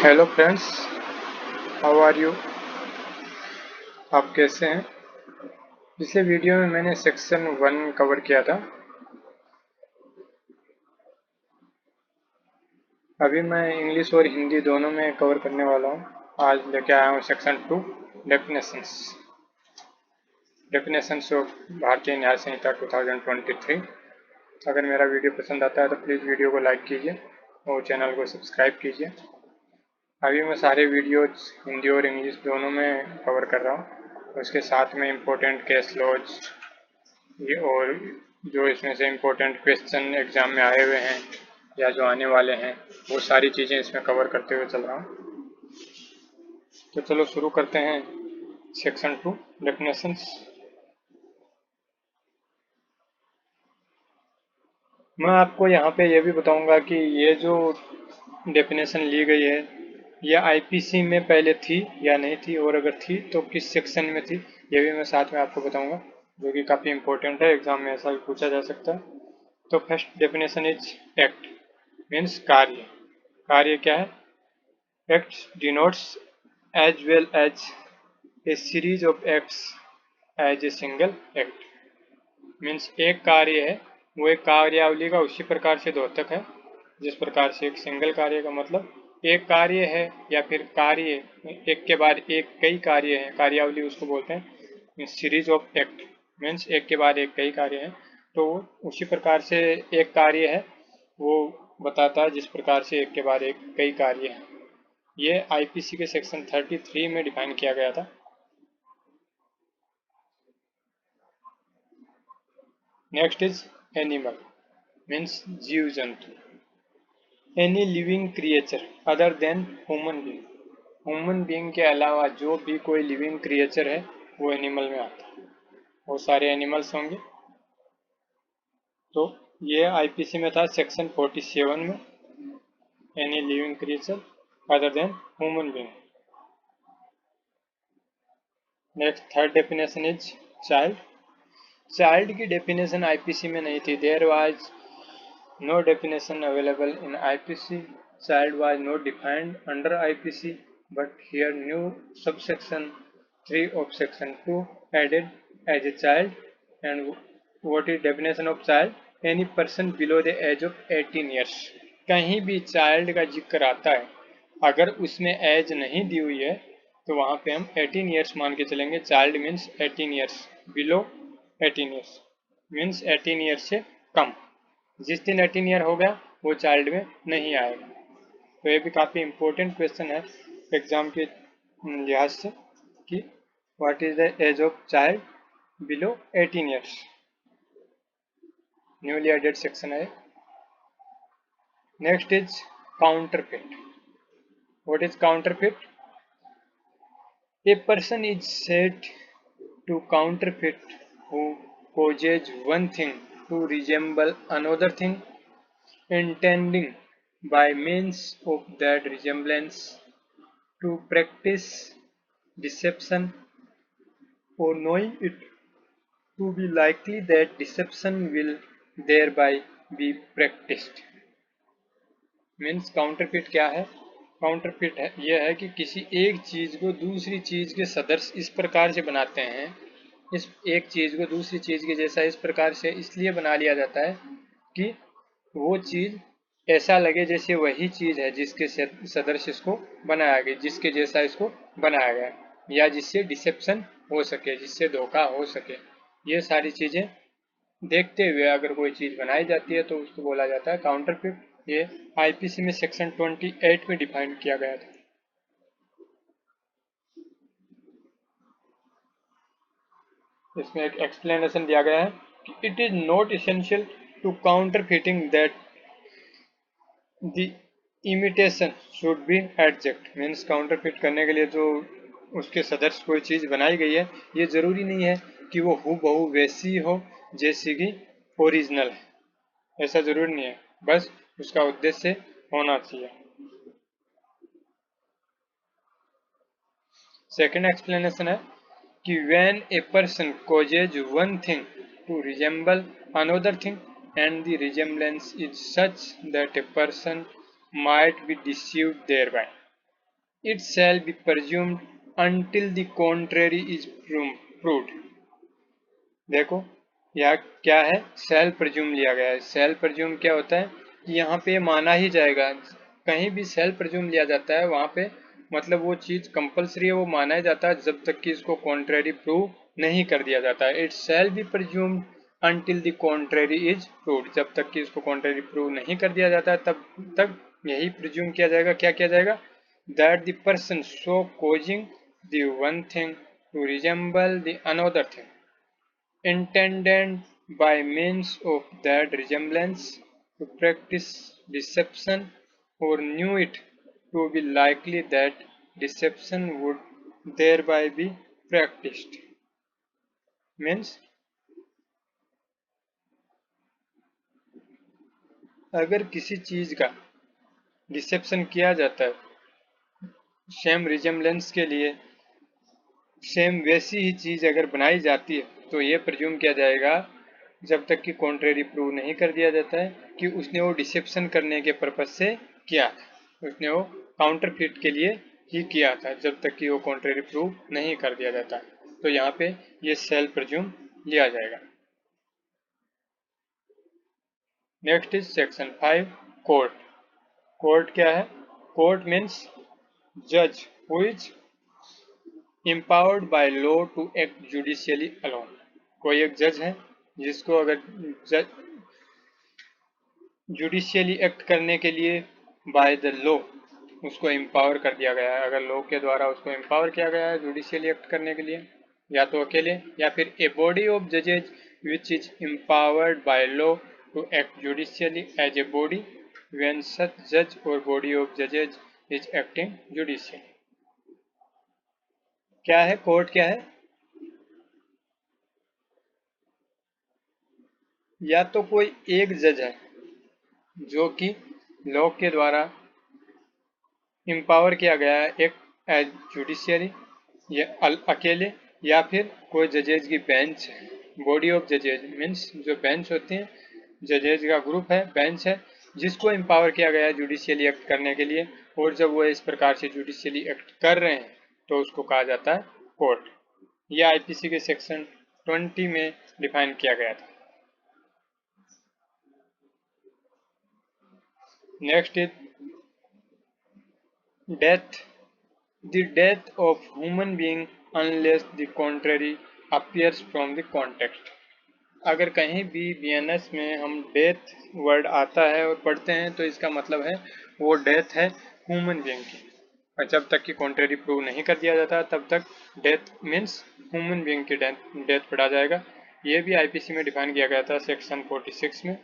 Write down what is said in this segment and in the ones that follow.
Hello friends, how are you. आप कैसे हैं। पिछले वीडियो में मैंने सेक्शन 1 कवर किया था। अभी मैं इंग्लिश और हिंदी दोनों में कवर करने वाला हूँ। आज लेके आया हूँ सेक्शन 2, डेफिनेशंस। डेफिनेशंस ऑफ भारतीय न्याय संहिता 2023। अगर मेरा वीडियो पसंद आता है तो प्लीज़ वीडियो को लाइक कीजिए और चैनल को सब्सक्राइब कीजिए। अभी मैं सारे वीडियोज हिंदी और इंग्लिश दोनों में कवर कर रहा हूँ। उसके साथ में इम्पोर्टेंट केस लॉज ये और जो इसमें से इम्पोर्टेंट क्वेश्चन एग्जाम में आए हुए हैं या जो आने वाले हैं वो सारी चीज़ें इसमें कवर करते हुए चल रहा हूँ। तो चलो शुरू करते हैं सेक्शन 2, डेफिनेशंस। मैं आपको यहाँ पे ये भी बताऊंगा कि ये जो डेफिनेशन ली गई है ये आईपीसी में पहले थी या नहीं थी, और अगर थी तो किस सेक्शन में थी, ये भी मैं साथ में आपको बताऊंगा, जो कि काफ़ी इंपॉर्टेंट है। एग्जाम में ऐसा भी पूछा जा सकता है। तो first definition is act means कार्य। कार्य क्या है? Act denotes as well as a series of acts as a single act. Means एक कार्य है वो एक कार्यावली का उसी प्रकार से द्योतक है जिस प्रकार से एक सिंगल कार्य का मतलब एक कार्य है, या फिर कार्य एक के बाद एक कई कार्य हैं, कार्यावली उसको बोलते हैं। सीरीज ऑफ एक्ट मीन्स एक के बाद एक कई कार्य हैं, तो उसी प्रकार से एक कार्य है वो बताता है जिस प्रकार से एक के बाद एक कई कार्य हैं। ये आईपीसी के सेक्शन 33 में डिफाइन किया गया था। नेक्स्ट इज एनिमल मीन्स जीव जंतु। Any living creature other than human being. Human being के अलावा जो भी कोई लिविंग क्रिएचर है वो एनिमल में आता है। वो सारे एनिमल्स होंगे। तो ये आईपीसी में था सेक्शन 47 में, any living creature other than human being. Next third definition is child. Child की डेफिनेशन आईपीसी में नहीं थी। There was no definition available in IPC. Child was not defined under IPC, but here new subsection 3 of section 2 added as a child. And what is definition of child? Any person below the age of 18 years. कहीं भी child का जिक्र आता है अगर उसमें as नहीं दी हुई है तो वहां पे हम 18 ईयर्स मान के चलेंगे। Child means 18 years, below 18 years means 18 years से कम। जिस दिन 18 ईयर हो गया वो चाइल्ड में नहीं आएगा। तो ये भी काफ़ी इम्पोर्टेंट क्वेश्चन है एग्जाम के लिहाज से कि what is the age of child below 18 years. Newly added section है। Next is counterfeit. What is counterfeit? A person is said to counterfeit who causes one thing to resemble another thing, intending by means of that resemblance to practice deception, or knowing it to be likely that deception will thereby be practiced. Means counterfeit क्या है? Counterfeit है यह है कि किसी एक चीज को दूसरी चीज के सदृश इस प्रकार से बनाते हैं, इस एक चीज को दूसरी चीज के जैसा इस प्रकार से इसलिए बना लिया जाता है कि वो चीज ऐसा लगे जैसे वही चीज है जिसके सदृश इसको बनाया गया, जिसके जैसा इसको बनाया गया, या जिससे डिसेप्शन हो सके, जिससे धोखा हो सके। ये सारी चीजें देखते हुए अगर कोई चीज बनाई जाती है तो उसको बोला जाता है काउंटरफिट। ये आईपीसी में सेक्शन 28 में डिफाइन किया गया था। इसमें एक एक्सप्लेनेशन दिया गया है कि it is not essential to counterfeiting that the imitation should be exact. Means counterfeit करने के लिए जो उसके सदृश कोई चीज बनाई गई है ये जरूरी नहीं है कि वो हूबहू वैसी हो जैसी कि ओरिजिनल है, ऐसा जरूरी नहीं है, बस उसका उद्देश्य होना चाहिए। सेकेंड एक्सप्लेनेशन है कि when a person causes one thing to resemble another thing and the resemblance is such that a person might be deceived thereby. It shall be presumed until the contrary is proved. देखो यहाँ क्या है, cell presume लिया गया है। Cell presume क्या होता है कि यहाँ पे माना ही जाएगा। कहीं भी सेल प्रज्यूम लिया जाता है वहां पे मतलब वो चीज कंपलसरी है, वो माना ही जाता है जब तक कि इसको कॉन्ट्रेरी प्रूव नहीं कर दिया जाता है। It shall be presumed until the contrary is proved. जब तक कि इसको कॉन्ट्रेरी प्रूव नहीं कर दिया जाता है तब तक यही प्रज्यूम किया जाएगा। क्या किया जाएगा? That the person so causing the one thing to resemble the another thing intended by means of that resemblance to practice deception, or knew it to be likely that deception would thereby be practiced. Means अगर किसी चीज का dissipation किया जाता है same resemblance के लिए, same वैसी ही चीज अगर बनाई जाती है तो ये प्रज्यूम किया जाएगा जब तक कि कॉन्ट्रेरी प्रूव नहीं कर दिया जाता है कि उसने वो डिसेप्शन करने के पर्पज से किया था, उसने वो काउंटरफिट के लिए ही किया था, जब तक कि वो कॉन्ट्रेरी प्रूव नहीं कर दिया जाता। तो यहाँ पे ये सेल प्रज्यूम लिया जाएगा। Next is section 5 court. Court क्या है? कोर्ट मीन्स जज who is empowered by law to act judicially alone। कोई एक जज है जिसको अगर जुडिशियली एक्ट करने के लिए बाय द लॉ उसको एम्पावर कर दिया गया है। अगर लॉ के द्वारा उसको एम्पावर किया गया है जुडिशियली एक्ट करने के लिए, या तो अकेले या फिर a body of जजेज which is empowered by law to act judicially as a body when such जज और body of जजेज is acting judicially. क्या है कोर्ट? क्या है? या तो कोई एक जज है जो कि लॉ के द्वारा एम्पावर किया गया है एक एज जुडिशियरी या अकेले, या फिर कोई जजेज की बेंच है। बॉडी ऑफ जजेज मीन्स जो बेंच होती है, जजेज का ग्रुप है, बेंच है, जिसको एम्पावर किया गया है जुडिशियली एक्ट करने के लिए। और जब वो इस प्रकार से जुडिशियली एक्ट कर रहे हैं तो उसको कहा जाता है कोर्ट। यह आईपीसी के सेक्शन 20 में डिफाइन किया गया था। Next is death. The death of human being unless the contrary appears from the context। अगर कहीं भी बीएनएस में हम डेथ वर्ड आता है और पढ़ते हैं तो इसका मतलब है वो डेथ है ह्यूमन बीइंग की, और जब तक कि कॉन्ट्रेरी प्रूव नहीं कर दिया जाता तब तक डेथ मीन्स ह्यूमन बीइंग की डेथ पढ़ा जाएगा। ये भी आईपीसी में डिफाइन किया गया था सेक्शन 46 में।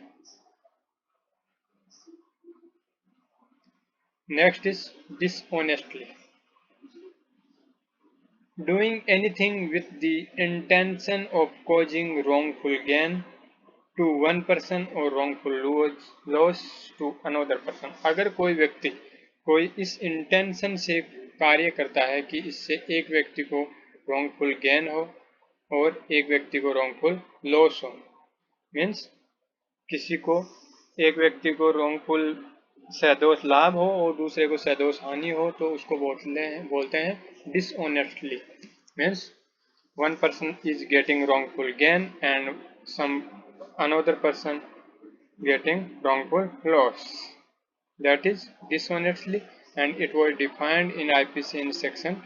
Next is dishonestly. Doing anything with the intention of causing wrongful gain to one person or wrongful loss to another person। अगर कोई व्यक्ति कोई इस इंटेंशन से कार्य करता है कि इससे एक व्यक्ति को wrongful gain हो और एक व्यक्ति को wrongful loss हो, मीन्स किसी को एक व्यक्ति को wrongful सदोष लाभ हो और दूसरे को सदोष हानि हो तो उसको बोलते हैं dishonestly. Means one person is getting wrongful gain and some another person getting wrongful loss, that is dishonestly, and it was defined in IPC in section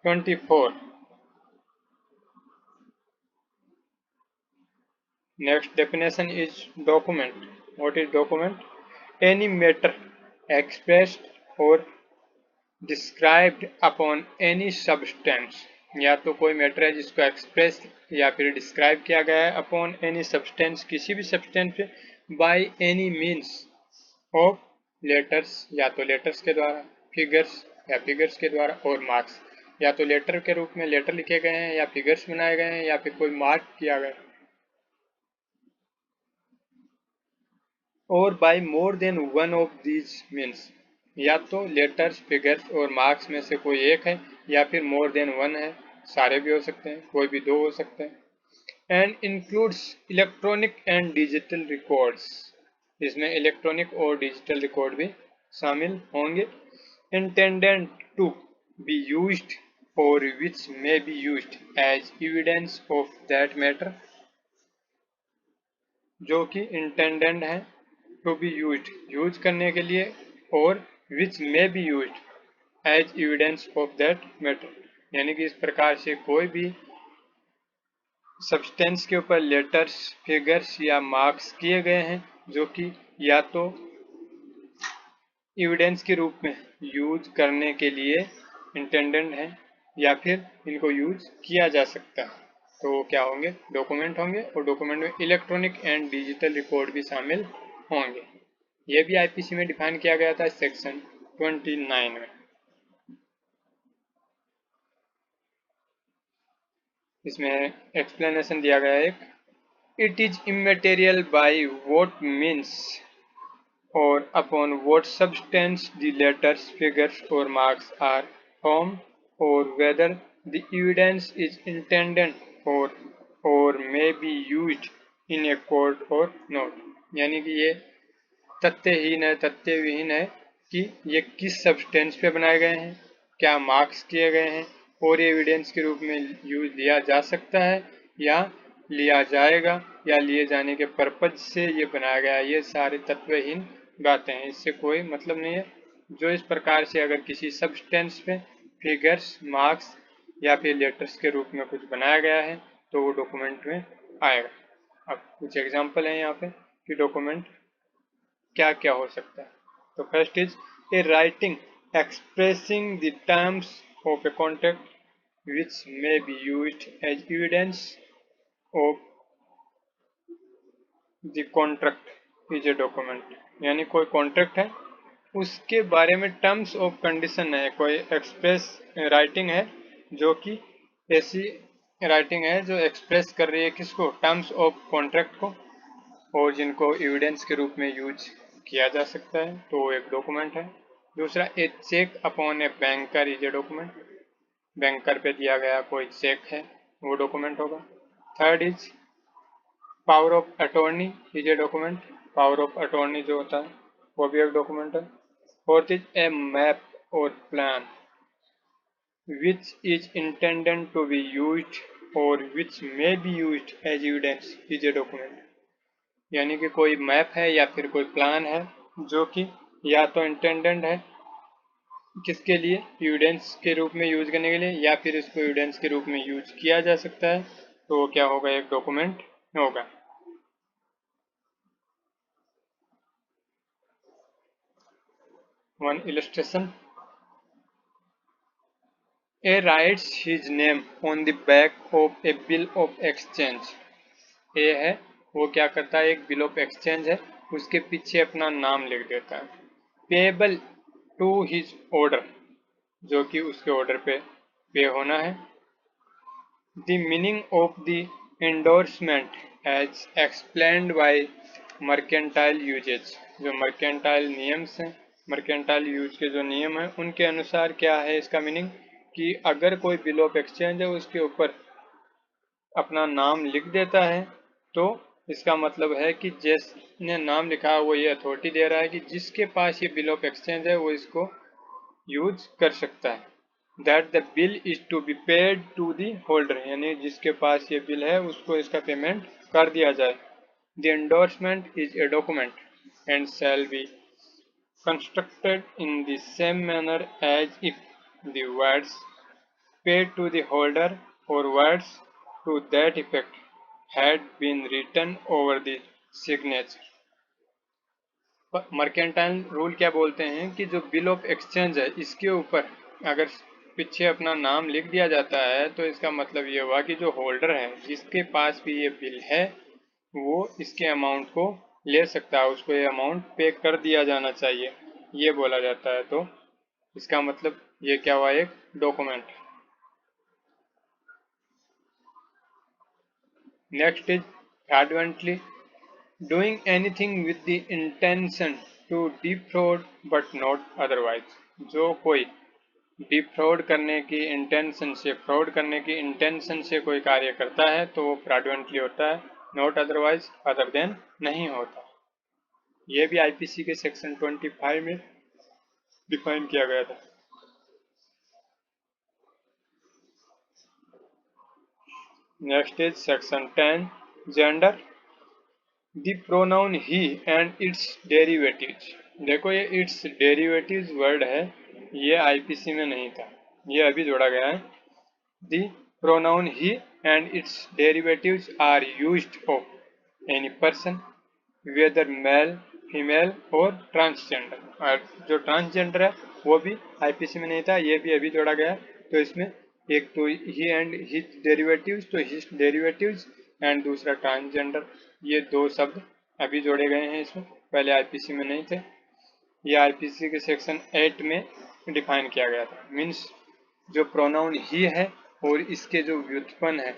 24। Next definition is document। What is document? Any matter expressed or described upon any substance. या तो कोई matter है जिसको express या फिर describe किया गया है अपॉन एनी सब्सटेंस, किसी भी सब्सटेंस पे, by any means of letters, या तो लेटर्स के द्वारा, फिगर्स या फिगर्स के द्वारा, और मार्क्स, या तो लेटर के रूप में लेटर लिखे गए हैं या फिगर्स बनाए गए हैं या फिर कोई मार्क किया गया, और by more than one of these means. या तो लेटर्स, फिगर्स और मार्क्स में से कोई एक है या फिर मोर देन वन है, सारे भी हो सकते हैं, कोई भी दो हो सकते हैं। And includes electronic and digital records. इसमें इलेक्ट्रॉनिक और डिजिटल रिकॉर्ड भी शामिल होंगे। Intended to be used or which may be used as evidence of that matter, जो कि इंटेंडेड है टू बी यूज करने के लिए, और which may be used as evidence of that matter. यानी कि इस प्रकार से कोई भी सब्सटेंस के ऊपर लेटर्स, फिगर्स या मार्क्स किए गए हैं जो कि या तो एविडेंस के रूप में यूज करने के लिए इंटेंडेड है या फिर इनको यूज किया जा सकता है, तो वो क्या होंगे? डॉक्यूमेंट होंगे। और डॉक्यूमेंट में इलेक्ट्रॉनिक एंड डिजिटल रिकॉर्ड भी शामिल होंगे। ये भी आईपीसी में डिफाइन किया गया था सेक्शन 29 में। इसमें एक्सप्लेनेशन दिया गया है, it is immaterial by what means or upon what substance the letters, figures or marks are formed, or whether the evidence is intended for or may be used in a court or not। यानी कि ये तथ्यहीन है, तथ्यविहीन है कि ये किस substance पे बनाए गए हैं, क्या मार्क्स किए गए हैं, और ये एविडेंस के रूप में यूज लिया जा सकता है या लिया जाएगा, या लिए जाने के पर्पज से ये बनाया गया है। ये सारे तत्वहीन बातें हैं, इससे कोई मतलब नहीं है। जो इस प्रकार से अगर किसी सब्सटेंस पे फिगर्स, मार्क्स या फिर लेटर्स के रूप में कुछ बनाया गया है तो वो डॉक्यूमेंट में आएगा। अब कुछ एग्जांपल है यहाँ पे कि डॉक्यूमेंट क्या क्या हो सकता है। तो first is a writing expressing the terms of a contract which may be used as evidence of the contract is a document. यानी कोई कॉन्ट्रैक्ट है, उसके बारे में टर्म्स ऑफ कंडीशन है, कोई एक्सप्रेस राइटिंग है जो कि ऐसी राइटिंग है जो एक्सप्रेस कर रही है किसको? टर्म्स ऑफ कॉन्ट्रैक्ट को, और जिनको एविडेंस के रूप में यूज किया जा सकता है, तो वो एक डॉक्यूमेंट है। दूसरा, a cheque upon a banker is a document. Banker पे दिया गया कोई चेक है, वो डॉक्यूमेंट होगा। Third is power of attorney is a document. Power of attorney जो होता है वो भी एक डॉक्यूमेंट है। फोर्थ इज ए मैप और plan which is intended to be used और which may be used as evidence is a document. यानी कि कोई मैप है या फिर कोई प्लान है जो कि या तो इंटेंडेड है किसके लिए? एविडेंस के रूप में यूज करने के लिए, या फिर इसको एविडेंस के रूप में यूज किया जा सकता है, तो वो क्या होगा? एक डॉक्यूमेंट होगा। One illustration, A writes his name on the back of a bill of exchange. A है वो क्या करता है? एक बिल ऑफ एक्सचेंज है, उसके पीछे अपना नाम लिख देता है। पेएबल टू हिज ऑर्डर, जो कि उसके ऑर्डर पे पे होना है। The meaning of the endorsement as explained by mercantile usage. जो मर्केंटाइल नियम्स हैं, मर्केंटाइल यूज के जो नियम हैं, उनके अनुसार क्या है इसका मीनिंग? कि अगर कोई बिल ऑफ एक्सचेंज है उसके ऊपर अपना नाम लिख देता है, तो इसका मतलब है कि जिसने नाम लिखा है वो ये अथॉरिटी दे रहा है कि जिसके पास ये बिल ऑफ एक्सचेंज है वो इसको यूज कर सकता है। That the bill is to be paid to the holder, यानी जिसके पास ये बिल है उसको इसका पेमेंट कर दिया जाए। The endorsement is a document and shall be constructed in the same manner as if the words paid to the holder or words to that effect had been written over the signature। Mercantile rule क्या बोलते हैं कि जो bill of exchange है इसके ऊपर अगर पीछे अपना नाम लिख दिया जाता है तो इसका मतलब ये हुआ कि जो होल्डर है, जिसके पास भी ये बिल है, वो इसके अमाउंट को ले सकता है, उसको ये अमाउंट पे कर दिया जाना चाहिए, ये बोला जाता है। तो इसका मतलब ये क्या हुआ? एक document. Next is fraudulently doing anything with the intention to defraud but not otherwise. जो कोई डिफ्रॉड करने की इंटेंशन से, फ्रॉड करने की इंटेंशन से कोई कार्य करता है तो वो फ्रॉडुलेंटली होता है, नॉट अदरवाइज अदर देन नहीं होता। ये भी आईपीसी के सेक्शन 25 में डिफाइन किया गया था। Next is section 10 gender. The pronoun he and its derivatives. देखो ये इट्स डेरिवेटिव्स वर्ड है, ये आईपीसी में नहीं था, ये अभी जोड़ा गया है। The pronoun he and its derivatives are used of any person whether male female or transgender. और जो ट्रांसजेंडर है वो भी आईपीसी में नहीं था, ये भी अभी जोड़ा गया। तो इसमें एक तो ही एंड हिज डेरिवेटिव्स, तो हिज डेरिवेटिव्स एंड दूसरा ट्रांसजेंडर, ये दो शब्द अभी जोड़े गए हैं इसमें, पहले आईपीसी में नहीं थे। ये आईपीसी के सेक्शन 8 में डिफाइन किया गया था। मीन्स जो प्रोनाउन ही है और इसके जो व्युत्पन्न है,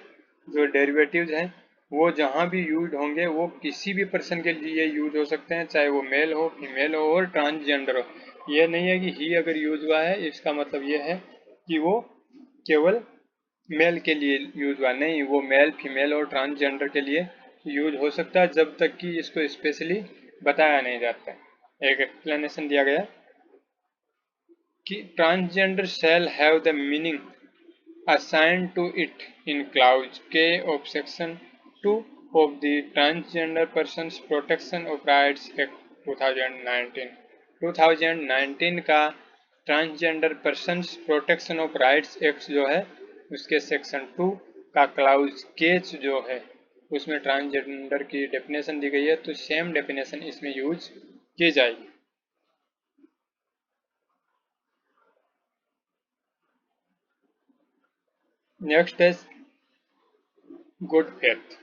जो डेरिवेटिव्स हैं, वो जहाँ भी यूज होंगे वो किसी भी पर्सन के लिए यूज हो सकते हैं, चाहे वो मेल हो फीमेल हो और ट्रांसजेंडर हो। ये नहीं है कि ही अगर यूज हुआ है इसका मतलब ये है कि वो केवल मेल के लिए यूज हुआ, नहीं, वो मेल फीमेल और ट्रांसजेंडर के लिए यूज हो सकता है जब तक कि इसको स्पेशली बताया नहीं जाता। एक एक्सप्लेनेशन दिया गया कि transgender shall have the meaning assigned to it in clause K of section 2 of the Transgender Persons Protection of Rights Act 2019। 2019 का transgender persons protection of rights act जो है उसके सेक्शन 2 का क्लाउज के जो है उसमें ट्रांसजेंडर की डेफिनेशन दी गई है, तो सेम डेफिनेशन इसमें यूज की जाएगी। नेक्स्ट है good faith.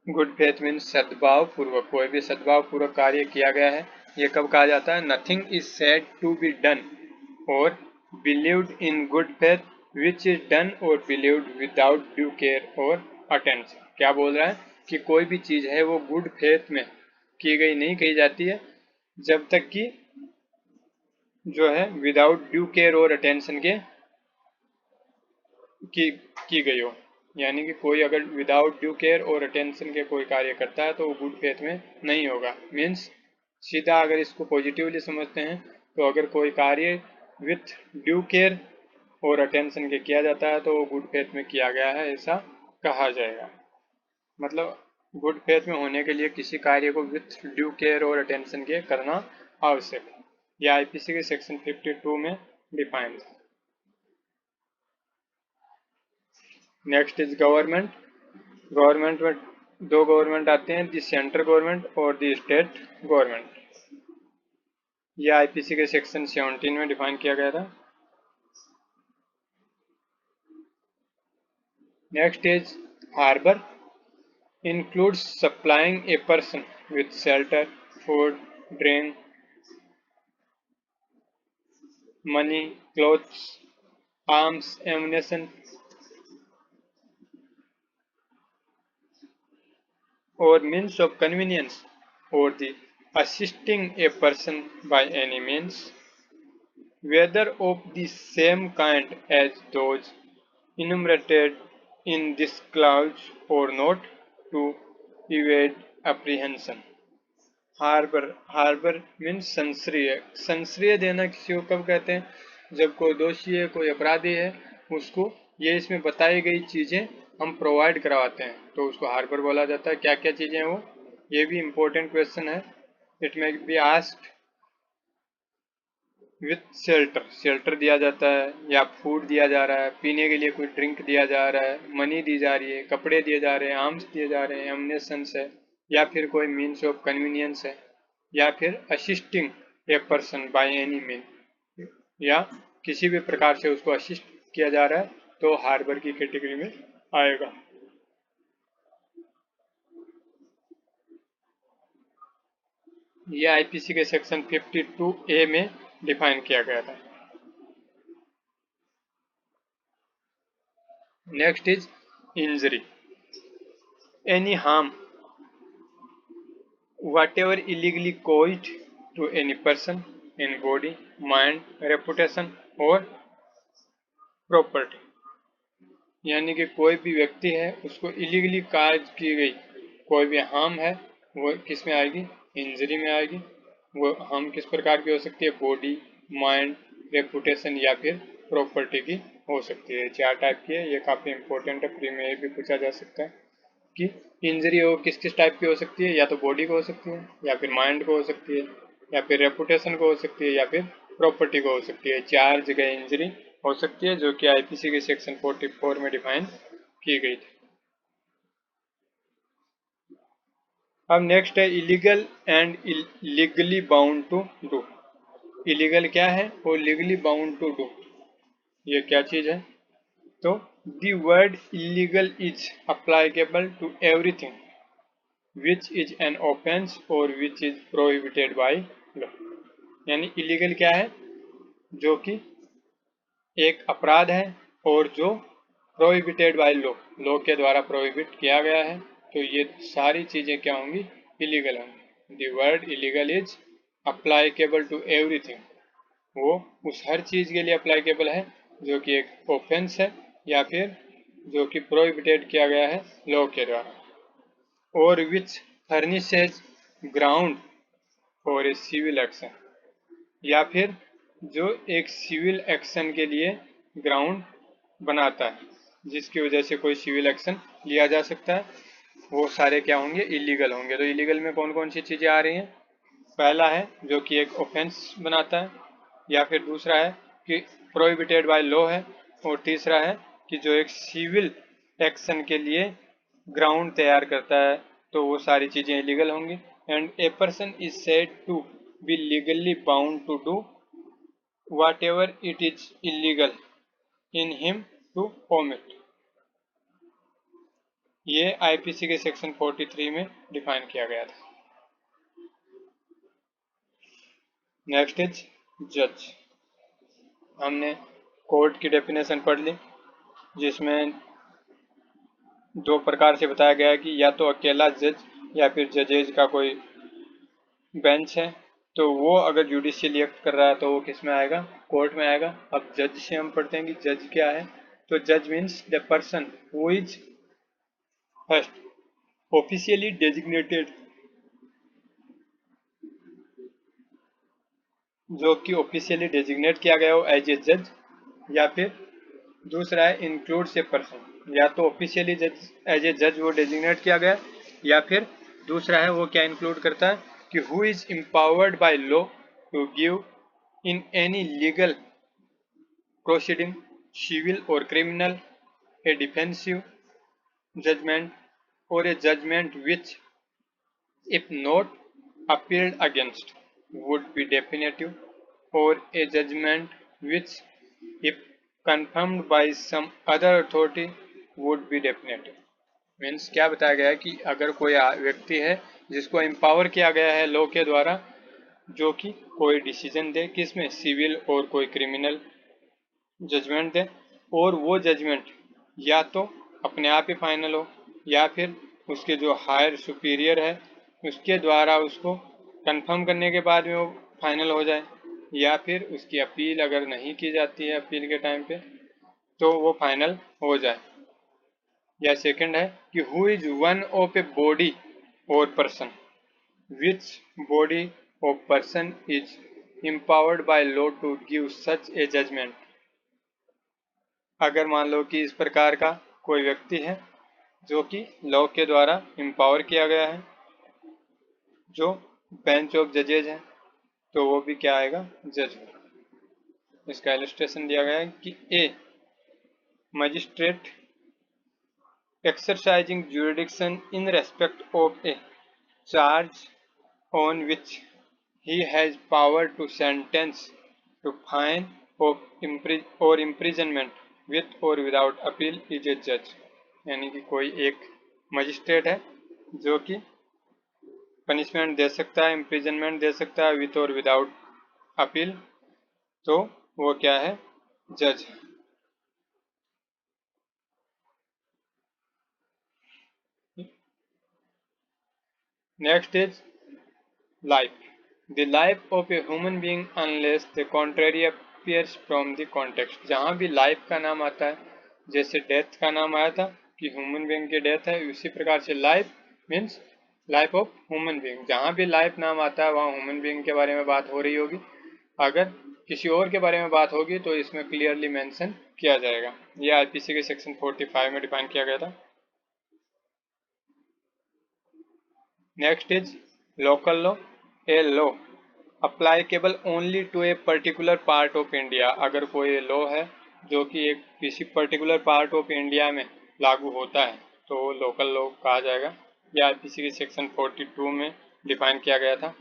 Good faith means सद्भाव पूर्वक, कोई भी सद्भाव पूर्वक कार्य किया गया है। ये कब कहा जाता है? Nothing is said to be done और believed in good faith which is done और बिलीव्ड विदाउट ड्यू केयर और अटेंशन। क्या बोल रहा है कि कोई भी चीज है वो गुड फेथ में की गई नहीं कही जाती है जब तक कि जो है विदाउट ड्यू केयर और अटेंशन के की गई हो। यानी कि कोई अगर विदाउट ड्यू केयर और अटेंशन के कोई कार्य करता है तो वो गुड फेथ में नहीं होगा। मीन्स सीधा अगर इसको पॉजिटिवली समझते हैं तो अगर कोई कार्य विथ ड्यू केयर और अटेंशन के किया जाता है तो वो गुड फेथ में किया गया है ऐसा कहा जाएगा। मतलब गुड फेथ में होने के लिए किसी कार्य को विथ ड्यू केयर और अटेंशन के करना आवश्यक है। यह आईपीसी के सेक्शन 52 में डिफाइंड है। Next is government. गवर्नमेंट में दो गवर्नमेंट आते हैं, दी सेंट्रल गवर्नमेंट और दी स्टेट गवर्नमेंट। यह आईपीसी के सेक्शन 17 में डिफाइन किया गया था। Next is harbour. Includes supplying a person with shelter food drink money clothes arms ammunition or means of convenience or the assisting a person by any means, whether of the same kind as those enumerated in this clause or not, to evade apprehension। Harbour, harbour means संश्रय। संश्रय देना किसी को कब कहते हैं? जब कोई दोषी है कोई अपराधी है उसको ये इसमें बताई गई चीजें हम प्रोवाइड करवाते हैं तो उसको हार्बर बोला जाता है। क्या क्या चीजें हैं वो, ये भी इम्पोर्टेंट क्वेश्चन है। It may be asked with shelter, shelter दिया जाता है या फूड दिया जा रहा है, पीने के लिए कोई ड्रिंक दिया जा रहा है, मनी दी जा रही है, कपड़े दिए जा रहे हैं, आर्म्स दिए जा रहे हैं, एमुनेशन है, या फिर कोई मीन्स ऑफ कन्वीनियंस है, या फिर assisting a person by any mean, या किसी भी प्रकार से उसको असिस्ट किया जा रहा है तो हार्बर की कैटेगरी में आएगा। ये आईपीसी के सेक्शन 52A में डिफाइन किया गया था। Next is injury. Any harm whatever illegally caused to any person in body, mind, reputation or property। यानी कि कोई भी व्यक्ति है उसको इलीगली काज की गई कोई भी हार्म है वो किस में आएगी? इंजरी में आएगी। वो हार्म किस प्रकार की हो सकती है? बॉडी, माइंड, रेपुटेशन या फिर प्रॉपर्टी की हो सकती है। 4 टाइप की है, ये काफ़ी इंपॉर्टेंट है, प्री में ये भी पूछा जा सकता है कि इंजरी हो किस किस टाइप की हो सकती है, या तो बॉडी को हो सकती है, या फिर माइंड को हो सकती है, या फिर रेपुटेशन को हो सकती है, या फिर प्रॉपर्टी को हो सकती है। 4 जगह इंजरी हो सकती है जो कि आईपीसी के सेक्शन 44 में डिफाइन की गई थी। अब नेक्स्ट है illegal and legally bound to do. Illegal क्या है और लीगली बाउंड टू डू ये क्या चीज है? तो the word illegal is applicable to everything which is an offence और which is prohibited by law. यानी इलीगल क्या है? जो कि एक अपराध है और जो प्रोहिबिटेड बाय लॉ, लॉ के द्वारा प्रोहिबिट किया गया है, तो ये सारी चीजें क्या होंगी? इलीगल होंगी। The word illegal is applicable to everything, वो उस हर चीज के लिए अप्लाइकेबल है जो कि एक ऑफेंस है या फिर जो कि प्रोहिबिटेड किया गया है लॉ के द्वारा, और which furnishes ground for a civil action, या फिर जो एक सिविल एक्शन के लिए ग्राउंड बनाता है, जिसकी वजह से कोई सिविल एक्शन लिया जा सकता है, वो सारे क्या होंगे? इलीगल होंगे। तो इलीगल में कौन कौन सी चीजें आ रही हैं? पहला है जो कि एक ऑफेंस बनाता है, या फिर दूसरा है कि प्रोहिबिटेड बाय लॉ है, और तीसरा है कि जो एक सिविल एक्शन के लिए ग्राउंड तैयार करता है, तो वो सारी चीजें इलीगल होंगी। And a person is said to be legally bound to do whatever it is illegal in him to omit. ये आईपीसी के सेक्शन 43 में डिफाइन किया गया था। नेक्स्ट इज जज। हमने कोर्ट की डेफिनेशन पढ़ ली, जिसमें 2 प्रकार से बताया गया है कि या तो अकेला जज या फिर जजेज का कोई बेंच है, तो वो अगर जुडिशियल एक्ट कर रहा है तो वो किस में आएगा? कोर्ट में आएगा। अब जज से हम पढ़ते हैं कि जज क्या है। तो जज means the person who is first officially designated, जो कि ऑफिशियली डेजिग्नेट किया गया हो एज ए जज, या फिर दूसरा है इंक्लूड्स ए पर्सन, या तो ऑफिशियली जज एज ए जज वो डेजिग्नेट किया गया, या फिर दूसरा है वो क्या इंक्लूड करता है कि who is empowered by law to give in any legal proceeding civil और क्रिमिनल ए डिफेंसिव जजमेंट और a judgment which if not appealed against would be definitive, or a judgment which if confirmed by some other authority would be definitive। Means क्या बताया गया है कि अगर कोई व्यक्ति है जिसको एम्पावर किया गया है लॉ के द्वारा, जो कि कोई डिसीजन दे, किसमें? सिविल और कोई क्रिमिनल जजमेंट दे, और वो जजमेंट या तो अपने आप ही फाइनल हो, या फिर उसके जो हायर सुपीरियर है उसके द्वारा उसको कंफर्म करने के बाद में वो फाइनल हो जाए, या फिर उसकी अपील अगर नहीं की जाती है अपील के टाइम पे तो वो फाइनल हो जाए। या सेकंड है कि who is one of a body और पर्सन विच बॉडी और person is empowered by law to give such a judgment। अगर मान लो कि इस प्रकार का कोई व्यक्ति है जो कि लॉ के द्वारा एम्पावर किया गया है, जो बेंच ऑफ जजेज है, तो वो भी क्या आएगा? जज। इसका इलस्ट्रेशन दिया गया है कि ए magistrate exercising jurisdiction in respect of a charge on which he has power to sentence to fine of or imprisonment with or without appeal is a judge। यानी कि कोई एक मजिस्ट्रेट है जो कि पनिशमेंट दे सकता है, इम्प्रिजनमेंट दे सकता है विथ और विदाउट अपील, तो वो क्या है? जज। Next is life. The life of a human being unless the contrary appears from the context। जहाँ भी लाइफ का नाम आता है, जैसे डेथ का नाम आया था कि ह्यूमन बीइंग की डेथ है, उसी प्रकार से life means life of human being. जहाँ भी लाइफ नाम आता है वहाँ ह्यूमन बीइंग के बारे में बात हो रही होगी। अगर किसी और के बारे में बात होगी तो इसमें क्लियरली मेंशन किया जाएगा। यह आईपीसी के सेक्शन 45 में डिफाइन किया गया था। Next is local law. A law applicable only to a particular part of India. अगर कोई लॉ है जो कि एक किसी पर्टिकुलर पार्ट ऑफ इंडिया में लागू होता है तो लोकल लॉ कहा जाएगा। यह आईपीसी के सेक्शन 42 में डिफाइन किया गया था।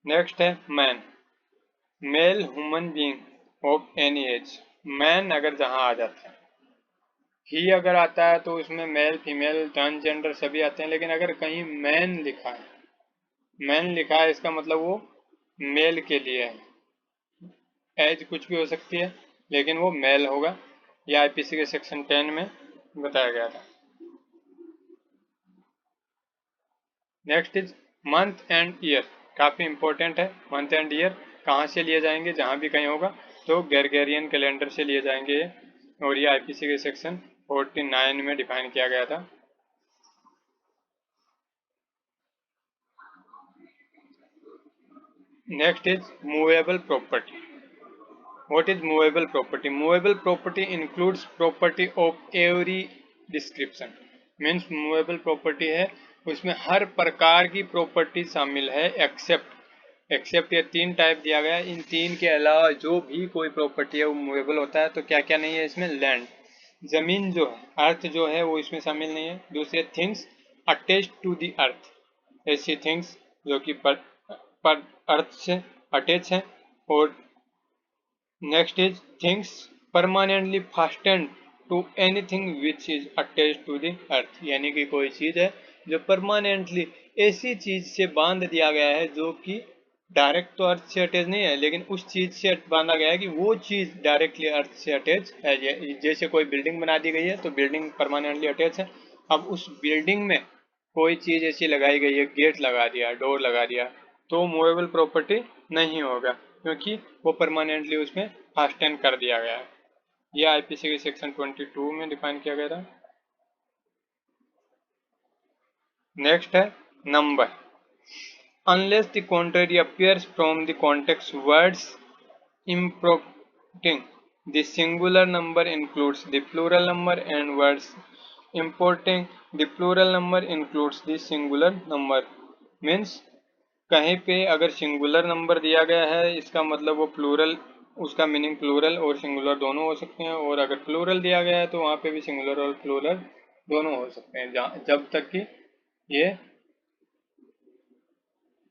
नेक्स्ट है man. Male human being of any age. Man अगर जहां आ जाता है, ही अगर आता है तो उसमें मेल फीमेल ट्रांसजेंडर सभी आते हैं, लेकिन अगर कहीं मैन लिखा है, मैन लिखा है इसका मतलब वो मेल के लिए है। एज कुछ भी हो सकती है लेकिन वो मेल होगा। यह आईपीसी के सेक्शन 10 में बताया गया था। Next is month and year. काफी इंपॉर्टेंट है। मंथ एंड ईयर कहाँ से लिए जाएंगे, जहां भी कहीं होगा तो ग्रेगोरियन कैलेंडर से लिए जाएंगे ये, और ये आईपीसी के सेक्शन 49 में डिफाइन किया गया था। Next is movable property. What is movable property? Movable property includes property of every description. Means movable property है उसमें हर प्रकार की प्रॉपर्टी शामिल है एक्सेप्ट ये तीन टाइप दिया गया है। इन तीन के अलावा जो भी कोई प्रॉपर्टी है वो मूवेबल होता है। तो क्या क्या नहीं है इसमें? लैंड, जमीन जो है, अर्थ जो है वो इसमें शामिल नहीं है। दूसरे things attach to the earth, ऐसी थिंग्स जो कि पर अर्थ से अटैच है। और next is things permanently fastened to anything which is attach to the earth. यानी कि कोई चीज है जो परमानेंटली ऐसी चीज से बांध दिया गया है जो कि डायरेक्ट तो अर्थ से अटैच नहीं है, लेकिन उस चीज से बांधा गया है कि वो चीज डायरेक्टली अर्थ से अटैच है। जैसे कोई बिल्डिंग बना दी गई है तो बिल्डिंग परमानेंटली अटैच है। अब उस बिल्डिंग में कोई चीज ऐसी लगाई गई है, गेट लगा दिया, डोर लगा दिया, तो मूवेबल प्रॉपर्टी नहीं होगा क्योंकि वो परमानेंटली उसमें फास्टेन कर दिया गया है। यह आईपीसी के सेक्शन 22 में डिफाइन किया गया था। नेक्स्ट है number. Unless the contrary appears from the context, words importing the singular number includes the plural number and words importing the plural number includes the singular number। Means कहीं पे अगर singular number दिया गया है इसका मतलब वो प्लूरल, उसका मीनिंग प्लूरल और सिंगुलर दोनों हो सकते हैं। और अगर प्लूरल दिया गया है तो वहां पे भी सिंगुलर और प्लूरल दोनों हो सकते हैं, जब तक कि ये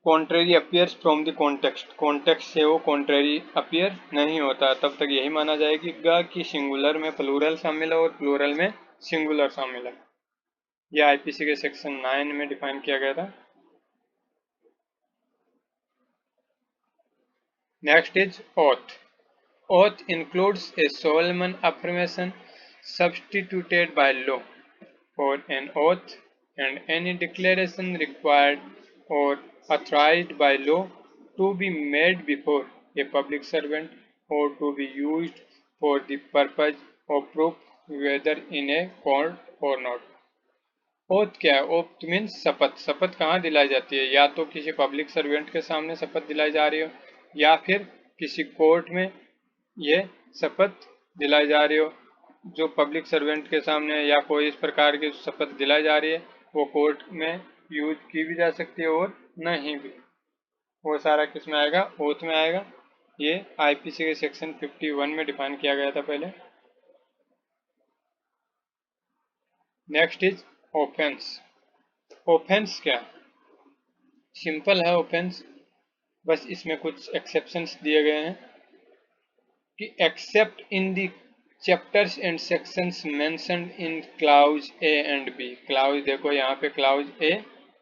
contrary appears from the context, context से वो कॉन्ट्रेरी अपियर नहीं होता, तब तक यही माना जाएगा कि सिंगुलर में प्लूरल शामिल है और प्लूरल में सिंगुलर शामिल है। यह आईपीसी के सेक्शन 9 में डिफाइन किया गया था। Next is oath. Oath includes a solemn affirmation substituted by law for an oath and any declaration required or authorized by law to be made before a public servant or to be used for the purpose of proof whether in a court or not। Oath क्या है? Oath means शपथ। शपथ कहाँ दिलाई जाती है? या तो किसी पब्लिक सर्वेंट के सामने शपथ दिलाई जा रही हो या फिर किसी कोर्ट में ये शपथ दिलाई जा रही हो। जो पब्लिक सर्वेंट के सामने या कोई इस प्रकार की शपथ दिलाई जा रही है वो कोर्ट में यूज की भी जा सकती है और नहीं भी। वो सारा किस में आएगा? ओथ में आएगा। ये आईपीसी के सेक्शन 51 में डिफाइन किया गया था पहले। Next is offence. ऑफेंस क्या है? सिंपल है ऑफेंस, बस इसमें कुछ एक्सेप्शंस दिए गए हैं कि except in the chapters and sections mentioned in clause a and b. Clause देखो यहाँ पे क्लाउज ए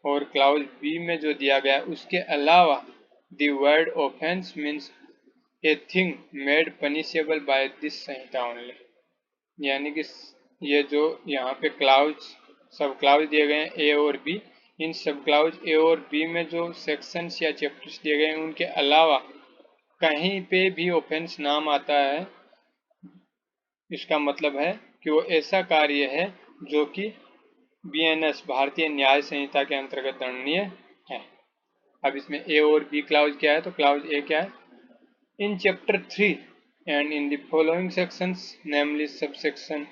और क्लाउज बी में जो दिया गया है उसके अलावा the word offence means a thing made punishable by this Sanhita only. यानी कि ये जो यहाँ पे क्लाउज सब क्लाउज दिए गए हैं ए और बी, इन सब क्लाउज ए और बी में जो सेक्शंस या चैप्टर्स दिए गए हैं उनके अलावा कहीं पे भी ऑफेंस नाम आता है, इसका मतलब है कि वो ऐसा कार्य है जो कि बीएनएस भारतीय न्याय संहिता के अंतर्गत दंडनीय है। अब इसमें ए और बी क्लाउज क्या है? तो क्लाउज ए क्या है? In chapter 3 and in the following sections, namely subsection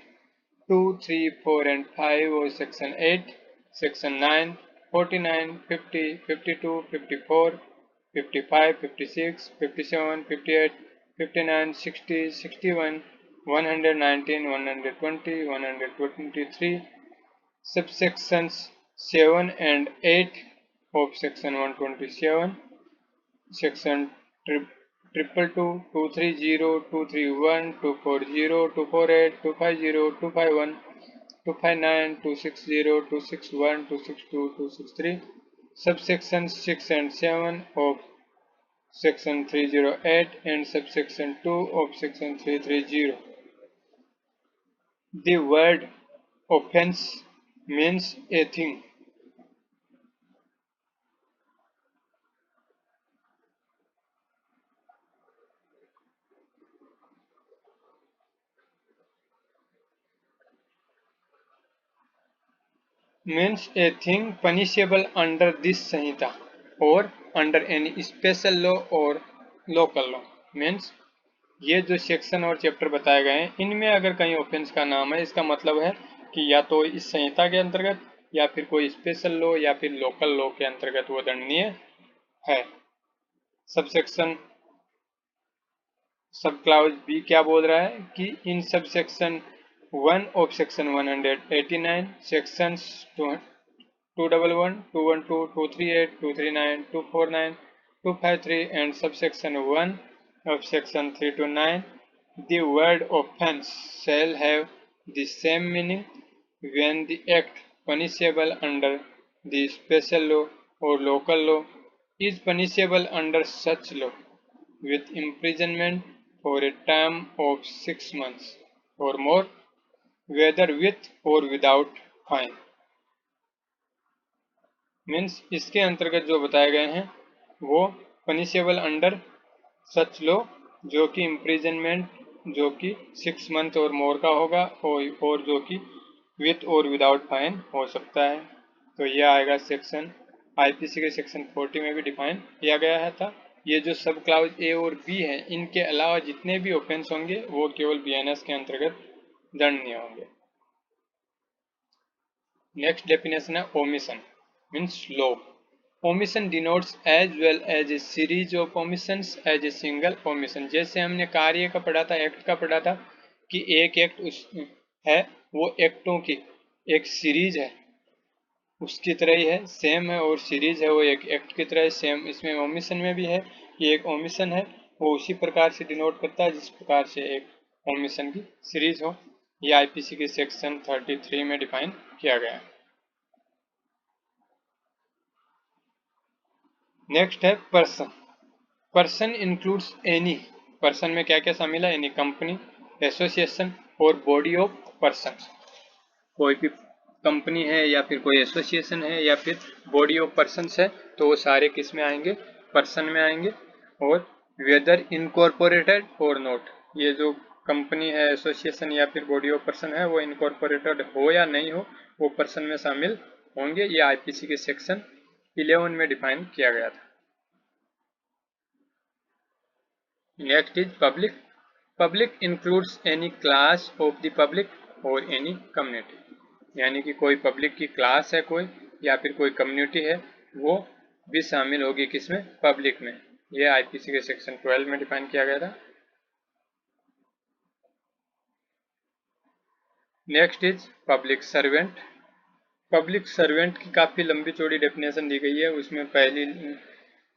2, 3, 4 and 5 or section 8, section 9, 49, 50, 52, 54, 55, 56, 57, 58, 59, 60, 61, 119, 120, 123, subsections 7 and 8 of section 127, section triple two, 230, 231, 240, 248, 250, 251, 259, 260, 261, 262, 263, subsections 6 and 7 of section 308 and subsection 2 of section 330. The word offense means a thing. Means a thing punishable under this Sanhita or under any special law or local law. Means ये जो section और chapter बताए गए हैं इनमें अगर कहीं offence का नाम है इसका मतलब है कि या तो इस संहिता के अंतर्गत या फिर कोई स्पेशल लॉ या फिर लोकल लॉ के अंतर्गत वो दंडनीय है। सबसेक्शन सब क्लाउज बी क्या बोल रहा है कि in subsection 1 of section 189 sections 211, 212, 238, 239, 249, 253 and subsection 1 of section 329, the word offense shall have the same meaning when the act punishable under the special law or local law is punishable under such law with imprisonment for a term of 6 months or more, whether with or without fine. Means इसके अंतर्गत जो बताए गए हैं वो punishable under such लो जो कि imprisonment जो कि 6 मंथ और मोर का होगा और जो कि विथ और विदाउट फाइन हो सकता है। तो ये आएगा सेक्शन आईपीसी के सेक्शन 40 में भी डिफाइन किया गया है था। ये जो सब क्लाउज ए और बी हैं इनके अलावा जितने भी ऑफेंस होंगे वो केवल बीएनएस के अंतर्गत दंडनीय होंगे। नेक्स्ट डेफिनेशन है ओमिशन मीन्स लो। Omission denotes as well as a series of omissions as a single omission. जैसे हमने कार्य का पढ़ा था, एक्ट का पढ़ा था कि एक एक्ट उस है वो एक्टों की एक सीरीज है उसकी तरह ही है, सेम है और सीरीज है वो एक एक्ट की तरह है सेम। इसमें ओमिशन में भी है कि एक ओमिशन है वो उसी प्रकार से डिनोट करता है जिस प्रकार से एक ओमिशन की सीरीज हो। ये आईपीसी के सेक्शन 33 में डिफाइन किया गया है। नेक्स्ट है person. Person includes any. Person में क्या क्या शामिल है? एनी कंपनी, एसोसिएशन और बॉडी ऑफ पर्सन। कोई भी कंपनी है या फिर कोई एसोसिएशन है या फिर बॉडी ऑफ पर्सन है तो वो सारे किस में आएंगे? पर्सन में आएंगे। और वेदर इनकॉर्पोरेटेड और नॉट, ये जो कंपनी है, एसोसिएशन या फिर बॉडी ऑफ पर्सन है वो इनकॉर्पोरेटेड हो या नहीं हो वो पर्सन में शामिल होंगे। ये आईपीसी के सेक्शन 11 में डिफाइन किया गया था। Next is public. Public includes any class of the public और एनी कम्युनिटी। यानी कि कोई पब्लिक की क्लास है कोई या फिर कोई कम्युनिटी है वो भी शामिल होगी किसमें? पब्लिक में। ये आईपीसी के सेक्शन 12 में डिफाइन किया गया था। Next is public servant. Public servant की काफी लंबी चौड़ी डेफिनेशन दी गई है। उसमें पहली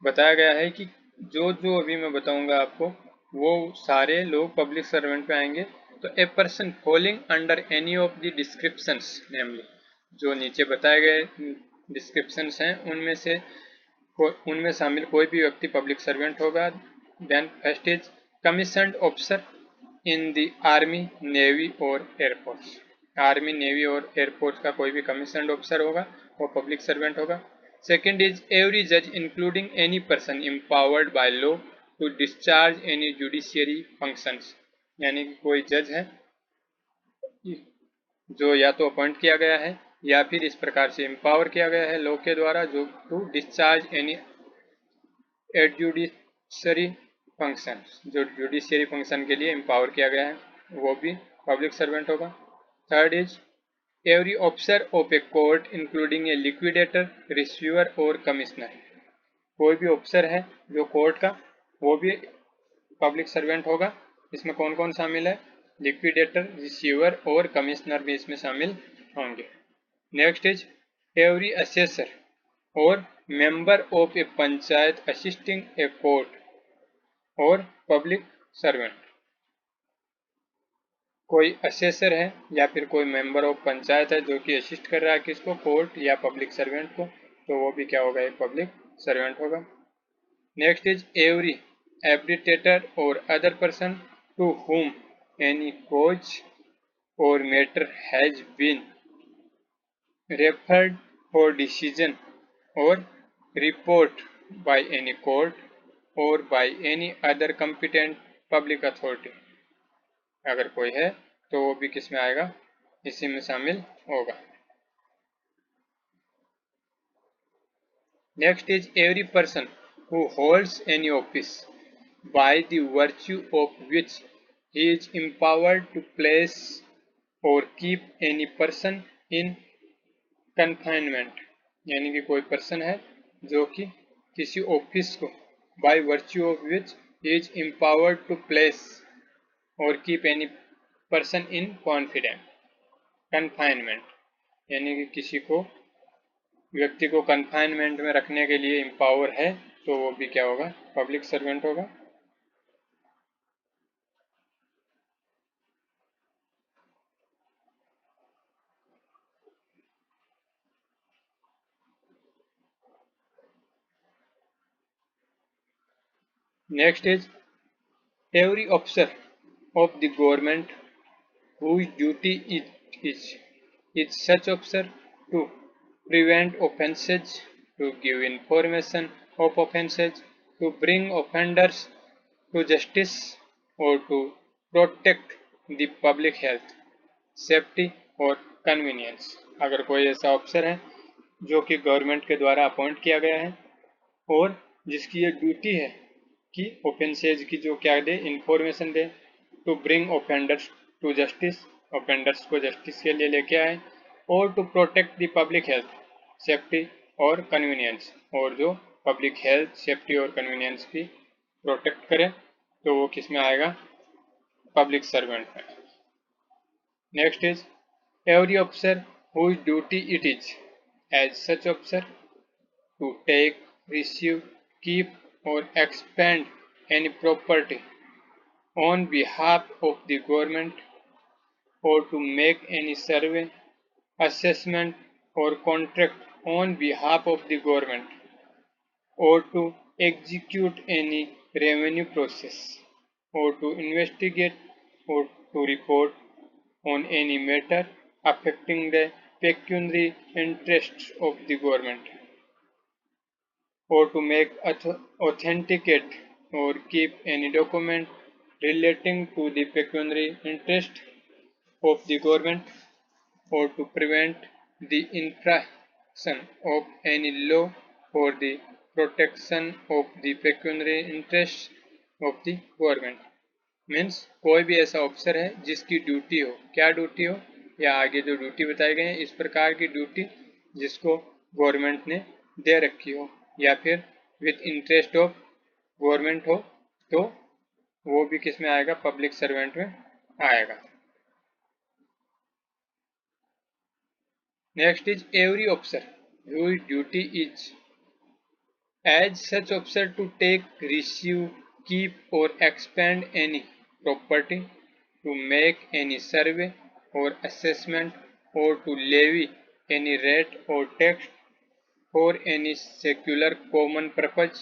बताया गया है कि जो जो अभी मैं बताऊंगा आपको वो सारे लोग पब्लिक सर्वेंट पे आएंगे। तो a person falling under any of the descriptions, namely जो नीचे बताए गए डिस्क्रिप्शंस हैं उनमें शामिल कोई भी व्यक्ति पब्लिक सर्वेंट होगा। Then first is commissioned officer in the army, navy और एयरफोर्स। आर्मी, नेवी और एयरफोर्स का कोई भी कमीशन्ड ऑफिसर होगा वो पब्लिक सर्वेंट होगा। Second is every judge including any person empowered by law to discharge any judiciary functions। यानी कि कोई जज है जो या तो अपॉइंट किया गया है या फिर इस प्रकार से एम्पावर किया गया है लॉ के द्वारा जो टू डिस्चार्ज एनी एडजुडिशरी फंक्शन, जो जुडिशियरी फंक्शन के लिए एम्पावर किया गया है, वो भी पब्लिक सर्वेंट होगा। Third is every officer of a court including A liquidator, receiver और कमिश्नर। कोई भी ऑफिसर है जो कोर्ट का, वो भी पब्लिक सर्वेंट होगा। इसमें कौन कौन शामिल है? लिक्विडेटर, रिसीवर और कमिश्नर भी इसमें शामिल होंगे। नेक्स्ट इज एवरी असेसर और member of A panchayat assisting a court और पब्लिक सर्वेंट। कोई असेसर है या फिर कोई मेंबर ऑफ पंचायत है जो कि असिस्ट कर रहा है किसको? कोर्ट या पब्लिक सर्वेंट को, तो वो भी क्या होगा? एक पब्लिक सर्वेंट होगा। नेक्स्ट इज एवरी एब्रिटेटर और other person to whom any cause or matter has been referred for decision or report by any court or by any other competent public authority। अगर कोई है तो वो भी किस में आएगा? इसी में शामिल होगा। Next is every person who holds any office by the virtue of which he is empowered to place or keep any person in confinement। यानी कि कोई पर्सन है जो कि किसी ऑफिस को by virtue of which he is empowered to place or keep any person in confinement, यानी कि किसी को, व्यक्ति को कन्फाइनमेंट में रखने के लिए एम्पावर है, तो वो भी क्या होगा? पब्लिक सर्वेंट होगा। Next is every officer of the government whose duty it is such officer to prevent offences, to give information of offences, to bring offenders to justice, or to protect the public health, safety और convenience। अगर कोई ऐसा officer है जो कि government के द्वारा appoint किया गया है और जिसकी ये ड्यूटी है कि ऑफेंसेज की जो क्या दे? इंफॉर्मेशन दे, to bring offenders to justice, offenders को जस्टिस के लिए लेके आए, और to protect the public health, safety और कन्वीनियंस, और जो पब्लिक हेल्थ, सेफ्टी और कन्वीनियंस की प्रोटेक्ट करे, तो वो किस में आएगा? पब्लिक सर्वेंट में। Next is every officer whose duty it is as such officer to take, receive, keep or expend any property on behalf of the government, or to make any survey, assessment or contract on behalf of the government, or to execute any revenue process, or to investigate or to report on any matter affecting the pecuniary interests of the government, or to make authenticate or keep any document relating to the pecuniary interest of the government, or to prevent the infraction of any law for the protection of the pecuniary interests of the government। Means कोई भी ऐसा officer है जिसकी duty हो, क्या duty हो, या आगे जो ड्यूटी बताई गई है इस प्रकार की ड्यूटी जिसको गवर्नमेंट ने दे रखी हो, या फिर विथ इंटरेस्ट ऑफ गवर्नमेंट हो, तो वो भी किस में आएगा? पब्लिक सर्वेंट में आएगा। Next is every officer whose duty is as such officer to take, receive, keep और expend any property, to make any survey और असेसमेंट, और टू लेवी एनी रेट और tax for any secular common purpose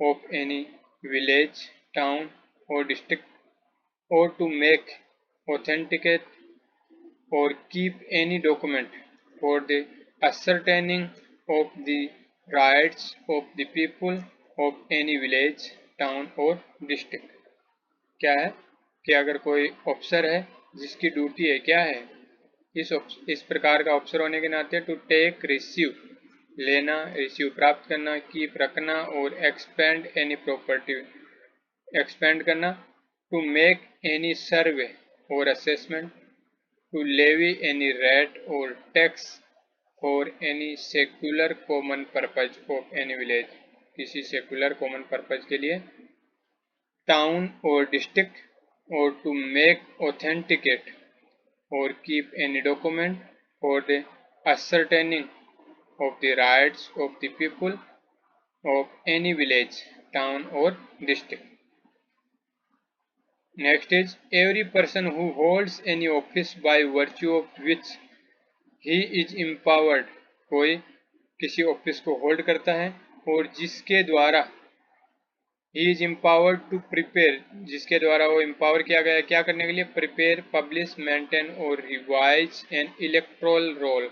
of any village, town or district, or to make, authenticate or keep any document for the ascertaining of the rights of the people of any village, town or district। क्या है कि अगर कोई officer है जिसकी duty है, क्या है? इस प्रकार का ऑफिसर होने के नाते टू टेक, रिसीव लेना, रिसीव प्राप्त करना, कीप रखना और एक्सपेंड एनी प्रॉपर्टी एक्सपेंड करना, टू मेक एनी सर्वे और assessment, to levy any rate और tax for any secular common purpose of any village, किसी सेक्युलर कॉमन पर्पज के लिए, टाउन और डिस्ट्रिक्ट, और to make authenticate or keep any document for the ascertaining of the rights of the people of any village, town or district. Next is every person who holds any office by virtue of which he is empowered, कोई किसी office को hold करता है और जिसके द्वारा he is empowered to prepare, जिसके द्वारा वो एम्पावर किया गया है क्या करने के लिए, प्रिपेयर, पब्लिश, मेंटेन और रिवाइज एन इलेक्ट्रोल रोल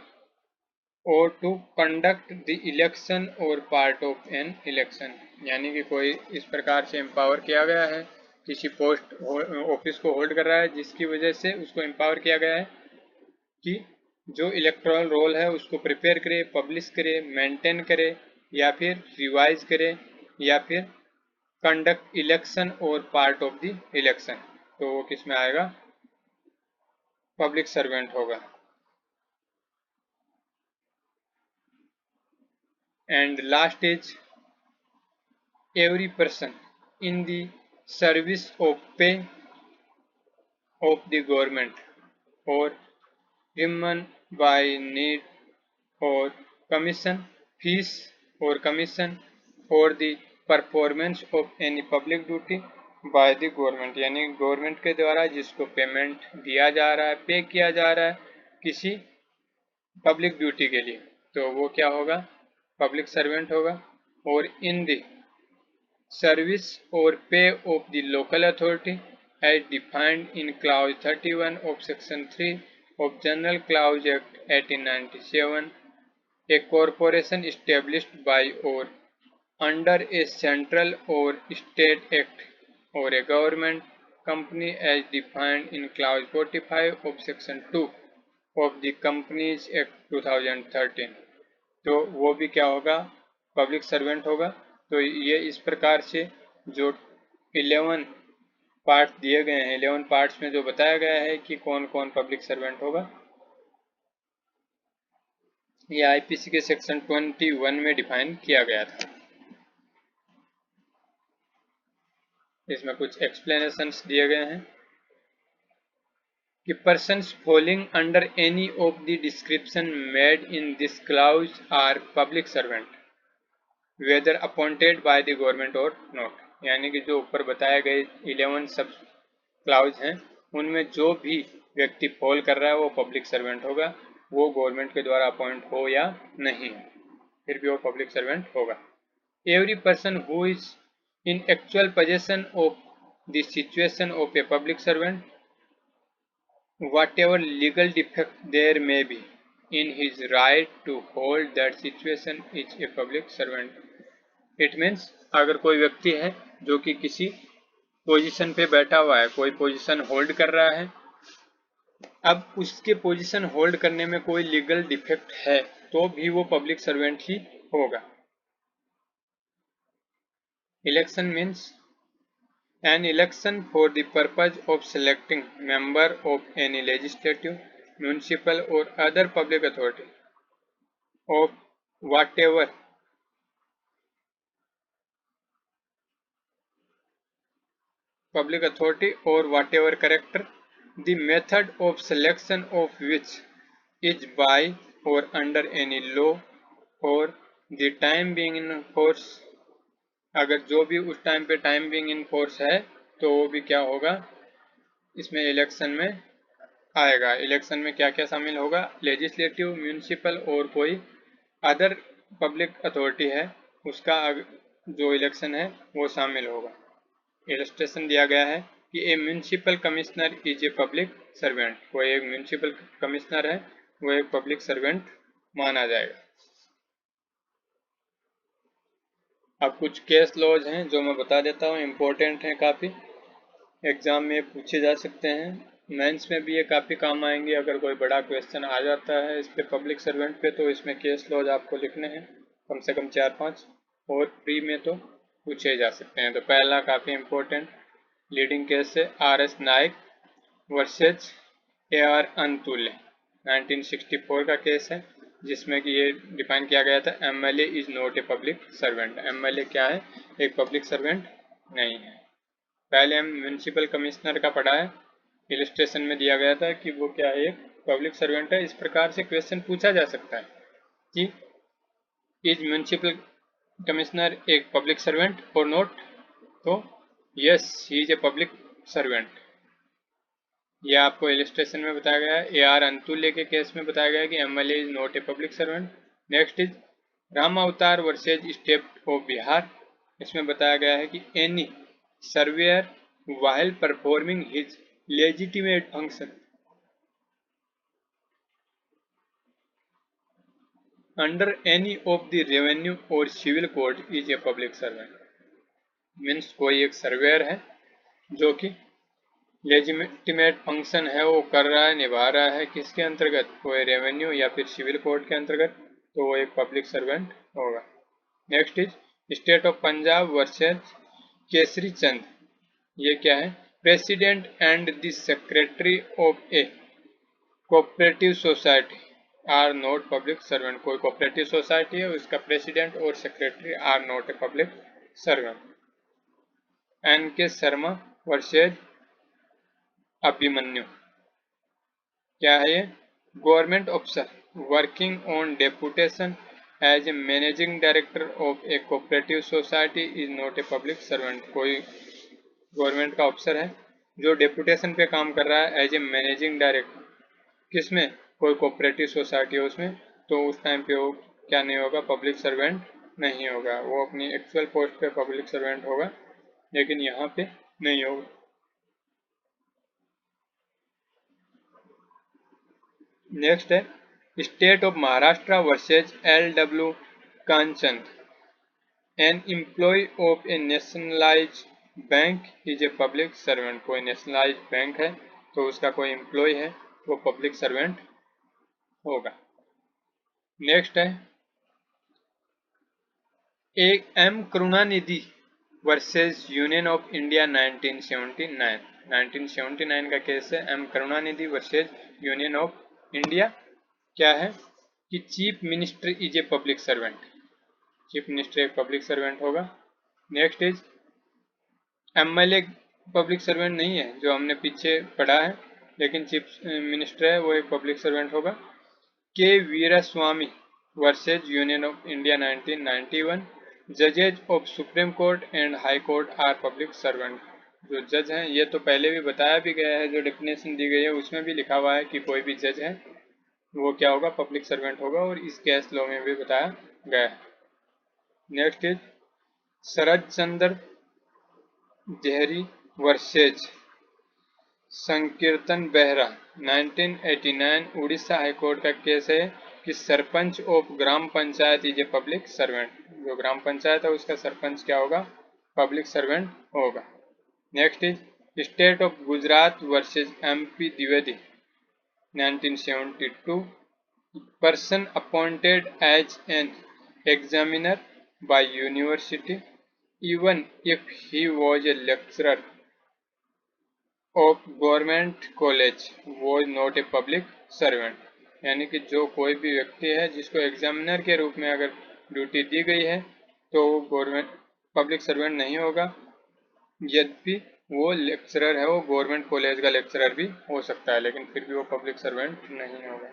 और टू कंडक्ट द इलेक्शन और पार्ट ऑफ एन इलेक्शन, यानी कि कोई इस प्रकार से एम्पावर किया गया है, किसी पोस्ट ऑफिस को होल्ड कर रहा है जिसकी वजह से उसको एम्पावर किया गया है कि जो इलेक्ट्रोल रोल है उसको प्रिपेयर करे, पब्लिश करे, मेंटेन करे या फिर रिवाइज करे या फिर कंडक्ट इलेक्शन और पार्ट ऑफ द इलेक्शन, तो वो किस में आएगा, पब्लिक सर्वेंट होगा. And last is every person in the service of पे ऑफ द गवर्नमेंट और ह्यूमन बाय नीड और कमीशन, फीस और commission for the performance of any public duty by the government, यानी गवर्नमेंट के द्वारा जिसको payment दिया जा रहा है, पे किया जा रहा है किसी पब्लिक ड्यूटी के लिए, तो वो क्या होगा, पब्लिक सर्वेंट होगा. और इन द सर्विस और pay of the local authority as defined in clause 31 of section 3 of General Clause Act 1897, a corporation established by or under a central or state act or a government company as defined in clause 45 of section 2 of the Companies Act 2013, तो वो भी क्या होगा, public servant होगा. तो ये इस प्रकार से जो 11 पार्ट दिए गए हैं, 11 पार्ट्स में जो बताया गया है कि कौन कौन पब्लिक सर्वेंट होगा, ये आईपीसी के सेक्शन 21 में डिफाइन किया गया था. इसमें कुछ एक्सप्लेनेशंस दिए गए हैं कि persons falling under any of the description made in this clause are public servant whether appointed by the government or not, यानी कि जो ऊपर बताए गए 11 सब क्लाउज हैं उनमें जो भी व्यक्ति फॉल कर रहा है वो पब्लिक सर्वेंट होगा, वो गवर्नमेंट के द्वारा अपॉइंट हो या नहीं, फिर भी वो पब्लिक सर्वेंट होगा. Every person who is in actual possession of the situation of A public servant whatever legal defect there may be in his right to hold that situation is a public servant. It means अगर कोई व्यक्ति है जो कि किसी position पे बैठा हुआ है, कोई पोजीशन होल्ड कर रहा है, अब उसके पोजीशन होल्ड करने में कोई लीगल डिफेक्ट है तो भी वो पब्लिक सर्वेंट ही होगा. Election means an election for the purpose of selecting member of any legislative, municipal or other public authority of whatever public authority or whatever character, the method of selection of which is by or under any law or the time being in force, अगर जो भी उस time पे time being in force है तो वो भी क्या होगा, इसमें इलेक्शन में आएगा. इलेक्शन में क्या क्या शामिल होगा, लेजिस्लेटिव, म्यूनिसिपल और कोई अदर पब्लिक अथॉरिटी है उसका जो इलेक्शन है वो शामिल होगा. इलस्ट्रेशन दिया गया है कि a municipal commissioner is a public servant, कोई एक म्यूनिसिपल कमिश्नर है वो एक पब्लिक सर्वेंट माना जाएगा. अब कुछ केस लॉज हैं जो मैं बता देता हूँ, इम्पोर्टेंट हैं काफ़ी, एग्जाम में पूछे जा सकते हैं, मेंस में भी ये काफ़ी काम आएंगे. अगर कोई बड़ा क्वेश्चन आ जाता है इस पे पब्लिक सर्वेंट पे तो इसमें केस लॉज आपको लिखने हैं कम से कम 4-5, और प्री में तो पूछे जा सकते हैं। तो पहला काफ़ी इम्पोर्टेंट लीडिंग केस है RS नाइक वर्सेज AR अंतुल्य, 1964 का केस है, जिसमें कि ये डिफाइन किया गया था MLA is not a public servant. MLA क्या है? एक पब्लिक सर्वेंट नहीं है। पहले हम म्यूनिसिपल कमिश्नर का पढ़ा है, इलिस्ट्रेशन में दिया गया था कि वो क्या है? एक पब्लिक सर्वेंट है। इस प्रकार से क्वेश्चन पूछा जा सकता है कि इज म्यूनिसिपल कमिश्नर एक पब्लिक सर्वेंट और नॉट? तो yes, he is a public servant. यह आपको इलिस्ट्रेशन में बताया गया है। AR अंतुल्य के केस में बताया गया है कि MLA is not a public servant. Next is Ram अवतार वर्सेज स्टेट ऑफ बिहार। इसमें बताया गया है कि any surveyor while performing his legitimate function under any of the revenue or civil code is a public servant। Means कोई एक surveyor है जो कि लेजिटिमेट फंक्शन है वो कर रहा है, निभा रहा है, किसके अंतर्गत? कोई रेवेन्यू या फिर सिविल कोड के अंतर्गत, तो वो एक पब्लिक सर्वेंट होगा। Next is state of Punjab versus Kesari Chand. ये क्या है? President and the secretary of a cooperative society are not public servant. कोई कोऑपरेटिव सोसाइटी है, उसका प्रेसिडेंट और secretary are not a public servant. NK Sharma versus Abhimanyu. क्या है ये? Government officer working on deputation as a managing director of a cooperative society is not a public servant. कोई government का officer है जो डेपुटेशन पे काम कर रहा है एज ए मैनेजिंग डायरेक्टर, किसमें? कोई कोऑपरेटिव सोसाइटी है उसमें, तो उस टाइम पे वो क्या नहीं होगा? पब्लिक सर्वेंट नहीं होगा। वो अपनी एक्चुअल पोस्ट पे पब्लिक सर्वेंट होगा, लेकिन यहाँ पे नहीं होगा। नेक्स्ट है State of Maharashtra versus LW Kanchan. An employee of a nationalise bank is a public servant. कोई नेशनलाइज बैंक है तो उसका कोई एम्प्लॉय है, वो पब्लिक सर्वेंट होगा। नेक्स्ट है M Karunanidhi versus union of India 1979। 1979 का केस है M Karunanidhi versus union of India. क्या है कि chief minister is a public servant. Chief minister एक पब्लिक सर्वेंट होगा। Next is MLA public servant नहीं है, जो हमने पीछे पढ़ा है, लेकिन चीफ मिनिस्टर है, वो एक पब्लिक सर्वेंट होगा। K Veeraswami versus union of India 1991। जजेज of supreme court and high court are public servant. जो जज हैं, ये तो पहले भी बताया भी गया है, जो डेफिनेशन दी गई है उसमें भी लिखा हुआ है कि कोई भी जज है वो क्या होगा? पब्लिक सर्वेंट होगा, और इस केस लॉ में भी बताया गया है। Next is Sharad Chandra Dehri versus Sankirtan Behra, 1989 Orissa high court का केस है कि sarpanch of gram panchayat is a public servant. जो ग्राम पंचायत है उसका सरपंच क्या होगा? पब्लिक सर्वेंट होगा। Next is state of Gujarat versus MP Dwivedi, 1972। Person appointed as an examiner by university even if he was a lecturer of government college was not a public servant. यानी कि जो कोई भी व्यक्ति है जिसको एग्जामिनर के रूप में अगर ड्यूटी दी गई है तो वो गवर्नमेंट पब्लिक सर्वेंट नहीं होगा, यद्यपि वो लेक्चरर है, वो गवर्नमेंट कॉलेज का लेक्चरर भी हो सकता है, लेकिन फिर भी वो पब्लिक सर्वेंट नहीं होगा।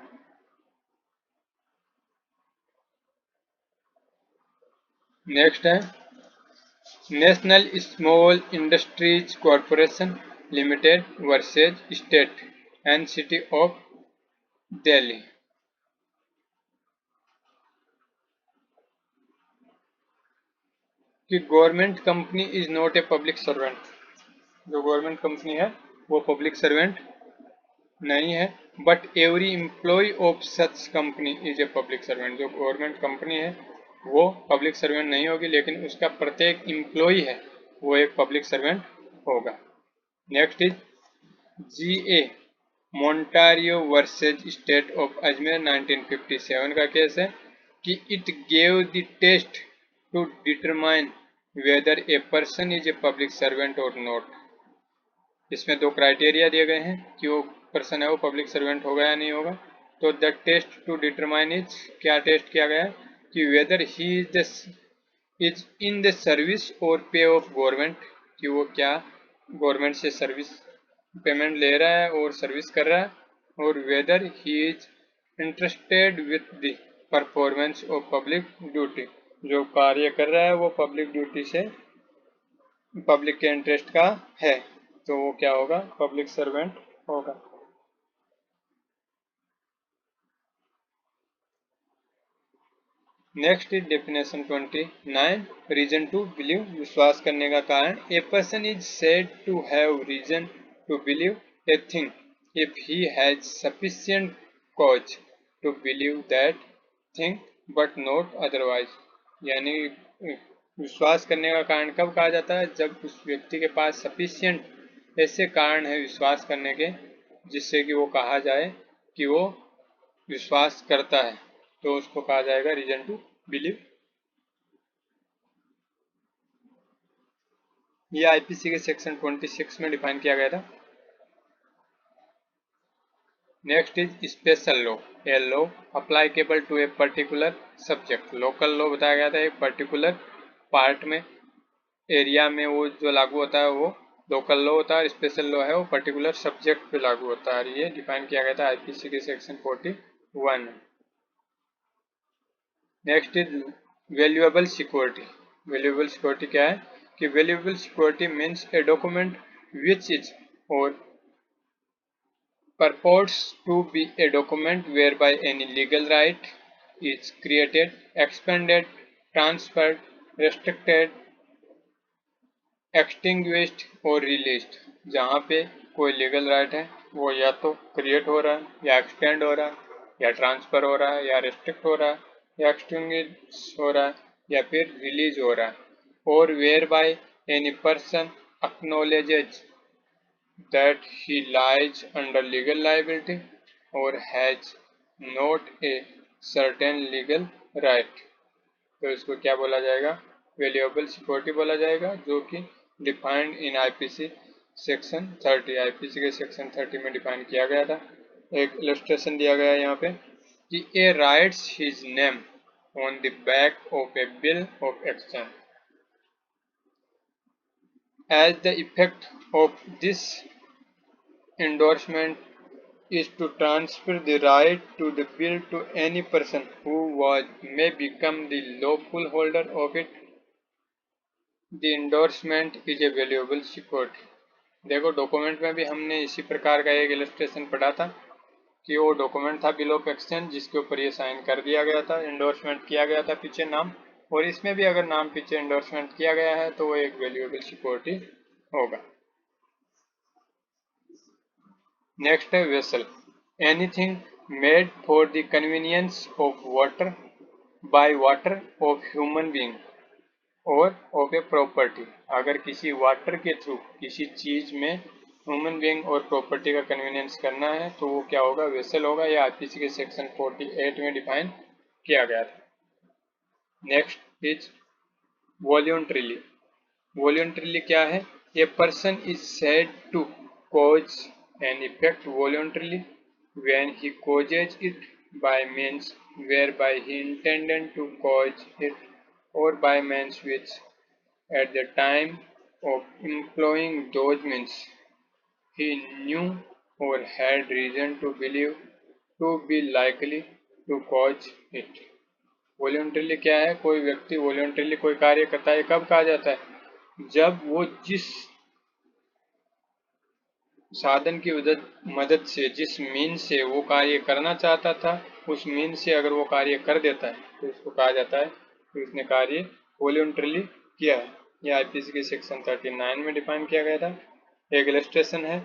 नेक्स्ट है national small industries corporation limited versus state and city of Delhi. कि government company is not a public servant. जो गवर्नमेंट कंपनी है वो पब्लिक सर्वेंट नहीं है, but every employee of such company is a public servant. जो government company है वो public servant नहीं होगी, लेकिन उसका प्रत्येक एम्प्लॉय है वो एक पब्लिक सर्वेंट होगा। Next is GA Monteiro versus state of Ajmer, 1957 का केस है कि it gave the test to determine whether a person is a public servant or not. इसमें दो क्राइटेरिया दिए गए हैं कि वो पर्सन है वो पब्लिक सर्वेंट होगा या नहीं होगा। तो the test to determine is, क्या टेस्ट किया गया है कि whether he is in the service और पे ऑफ गवर्नमेंट, कि वो क्या गवर्नमेंट से सर्विस पेमेंट ले रहा है और सर्विस कर रहा है, और whether he is interested with the performance of public duty, जो कार्य कर रहा है वो पब्लिक ड्यूटी से पब्लिक के इंटरेस्ट का है, तो वो क्या होगा, पब्लिक सर्वेंट होगा। Next is definition 29, reason to believe, विश्वास करने का कारण। A person is said to have reason to believe a thing if he has sufficient cause to believe that thing but not otherwise, यानी विश्वास करने का कारण कब कहा जाता है, जब उस व्यक्ति के पास सफिशिएंट ऐसे कारण है विश्वास करने के जिससे कि वो कहा जाए कि वो विश्वास करता है, तो उसको कहा जाएगा रीजन टू बिलीव। ये आईपीसी के सेक्शन 26 में डिफाइन किया गया था। Next is special law, a law applicable to a particular subject. Local law बताया गया था एक पर्टिकुलर पार्ट में, एरिया में वो जो लागू होता है वो लोकल लॉ होता है, और स्पेशल लॉ है वो पर्टिकुलर सब्जेक्ट पे लागू होता है। ये डिफाइन किया गया था आईपीसी के section 41। Next is valuable security. Valuable security क्या है कि valuable security means a document which is और purports to be a document whereby any legal right is created, expanded, transferred, restricted, extinguished और released। जहाँ पे कोई legal right है वो या तो क्रिएट हो रहा है या एक्सटेंड हो रहा है या ट्रांसफर हो रहा है या रिस्ट्रिक्ट हो रहा है या एक्सटिंग्विश हो रहा है या फिर रिलीज हो रहा है, और whereby any person acknowledges that he lies under legal liability or has not a certain legal right, तो इसको क्या बोला जाएगा, वैल्यूएबल सिक्योरिटी बोला जाएगा, जो कि defined in IPC section 30। IPC के सेक्शन 30 में डिफाइन किया गया था। एक इलस्ट्रेशन दिया गया है यहाँ पे कि a writes his name on the back of a bill of exchange, as the effect of this endorsement is to transfer the right to the bill to any person who may become the lawful holder of it. The endorsement is a valuable security। देखो document में भी हमने इसी प्रकार का एक illustration पढ़ा था कि वो डॉक्यूमेंट था बिल ऑफ एक्सचेंज जिसके ऊपर ये साइन कर दिया गया था, एंडोर्समेंट किया गया था पीछे नाम, और इसमें भी अगर नाम पीछे एंडोर्समेंट किया गया है तो वो एक वैल्यूएबल सिक्योरिटी होगा। नेक्स्ट है vessel, anything made for the convenience of water by water of human being और ऑफ ए प्रॉपर्टी। अगर किसी वाटर के थ्रू किसी चीज में ह्यूमन बीइंग और प्रॉपर्टी का कन्वीनियंस करना है तो वो क्या होगा, वेसल होगा। यह आईपीसी के सेक्शन 48 में डिफाइन किया गया था। Next is वॉल्यूंटरीली। वॉल्यूंटरीली क्या है, a person is said to cause an effect voluntarily when he causes it by means whereby he intended to cause it or by means which at the time of employing those means he knew or had reason to believe to be likely to cause it। वॉल्यूंटरीली क्या है, कोई व्यक्ति वॉल्यूंटरीली कोई कार्य करता है, कब कहा जाता है, जब वो जिस साधन की मदद से, जिस मीन से वो कार्य करना चाहता था उस मीन से अगर वो कार्य कर देता है तो इसको कहा जाता है कि उसने कार्य वॉल्यूंटरीली किया है। यह आईपीसी के सेक्शन 39 में डिफाइन किया गया था। एक इलस्ट्रेशन है,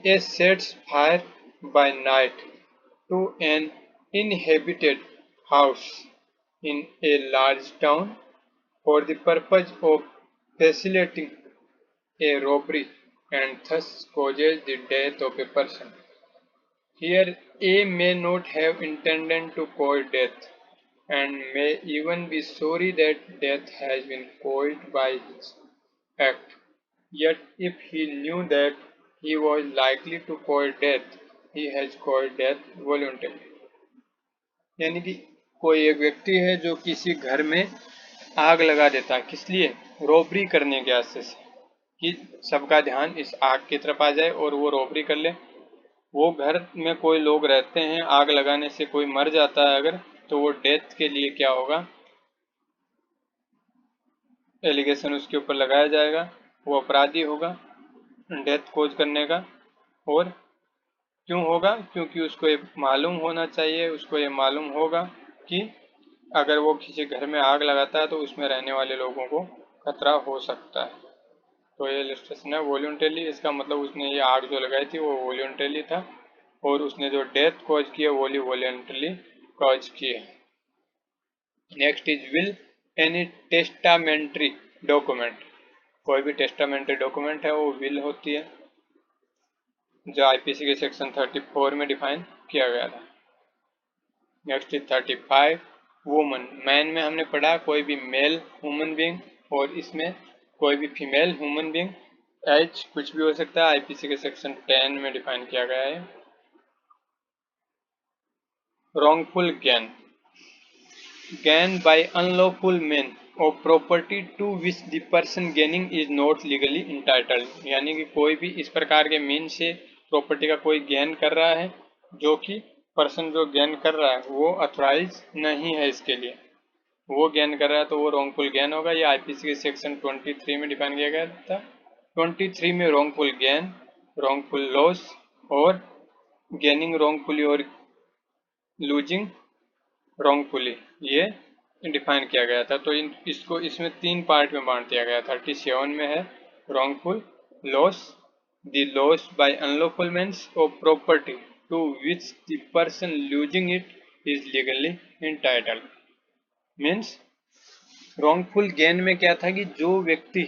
a sets fire by night to an inhabited house in a large town for the purpose of facilitating a robbery and thus causes the death of a person। Here A may not have intended to cause death and may even be sorry that death has been caused by his act. Yet if he knew that he was likely to cause death, he has caused death voluntarily. यानी कि कोई एक व्यक्ति है जो किसी घर में आग लगा देता है, किस लिए? रॉबरी करने के आशय से, कि सबका ध्यान इस आग की तरफ आ जाए और वो रॉबरी कर ले। वो घर में कोई लोग रहते हैं, आग लगाने से कोई मर जाता है अगर, तो वो डेथ के लिए क्या होगा? एलिगेशन उसके ऊपर लगाया जाएगा, वो अपराधी होगा डेथ कोज करने का। और क्यों होगा? क्योंकि उसको ये मालूम होना चाहिए, उसको ये मालूम होगा कि अगर वो किसी घर में आग लगाता है तो उसमें रहने वाले लोगों को खतरा हो सकता है। तो ये इलस्ट्रेशन है वॉल्यूंटरीली, इसका मतलब उसने ये आग जो लगाई थी वो वॉल्यूंटरीली था, और उसने जो डेथ कॉज की है वो भी वॉल्यूंटरीली कॉज की है। Next is will any testamentary document. कोई भी टेस्टामेंट्री डॉक्यूमेंट है वो विल होती है, जो आईपीसी के सेक्शन 34 में डिफाइन किया गया था। Next is 35 woman. मैन में हमने पढ़ा कोई भी मेल ह्यूमन बींग, और इसमें कोई भी फीमेल ह्यूमन बींग। एज कुछ भी हो सकता है, आईपीसी के सेक्शन 10 में डिफाइन किया गया है। wrongful gain by unlawful mean of property to which the person gaining is not legally entitled। यानी कि कोई भी इस प्रकार के मीन से प्रॉपर्टी का कोई गेन कर रहा है जो कि पर्सन जो गेन कर रहा है वो अथॉराइज नहीं है इसके लिए, वो गेन कर रहा है तो वो रॉन्गफुल गेन होगा। ये आईपीसी के सेक्शन 23 में डिफाइन किया गया था। 23 में रॉन्गफुल गेन, रॉन्गफुल लॉस और गेनिंग रॉन्गफुली और लूजिंग रॉन्गफुली ये डिफाइन किया गया था। तो इसको इसमें 3 पार्ट में बांट दिया गया। 37 में है wrongful loss, the loss by unlawful means of property to which the person losing it is legally entitled. Means wrongful gain में क्या था कि जो व्यक्ति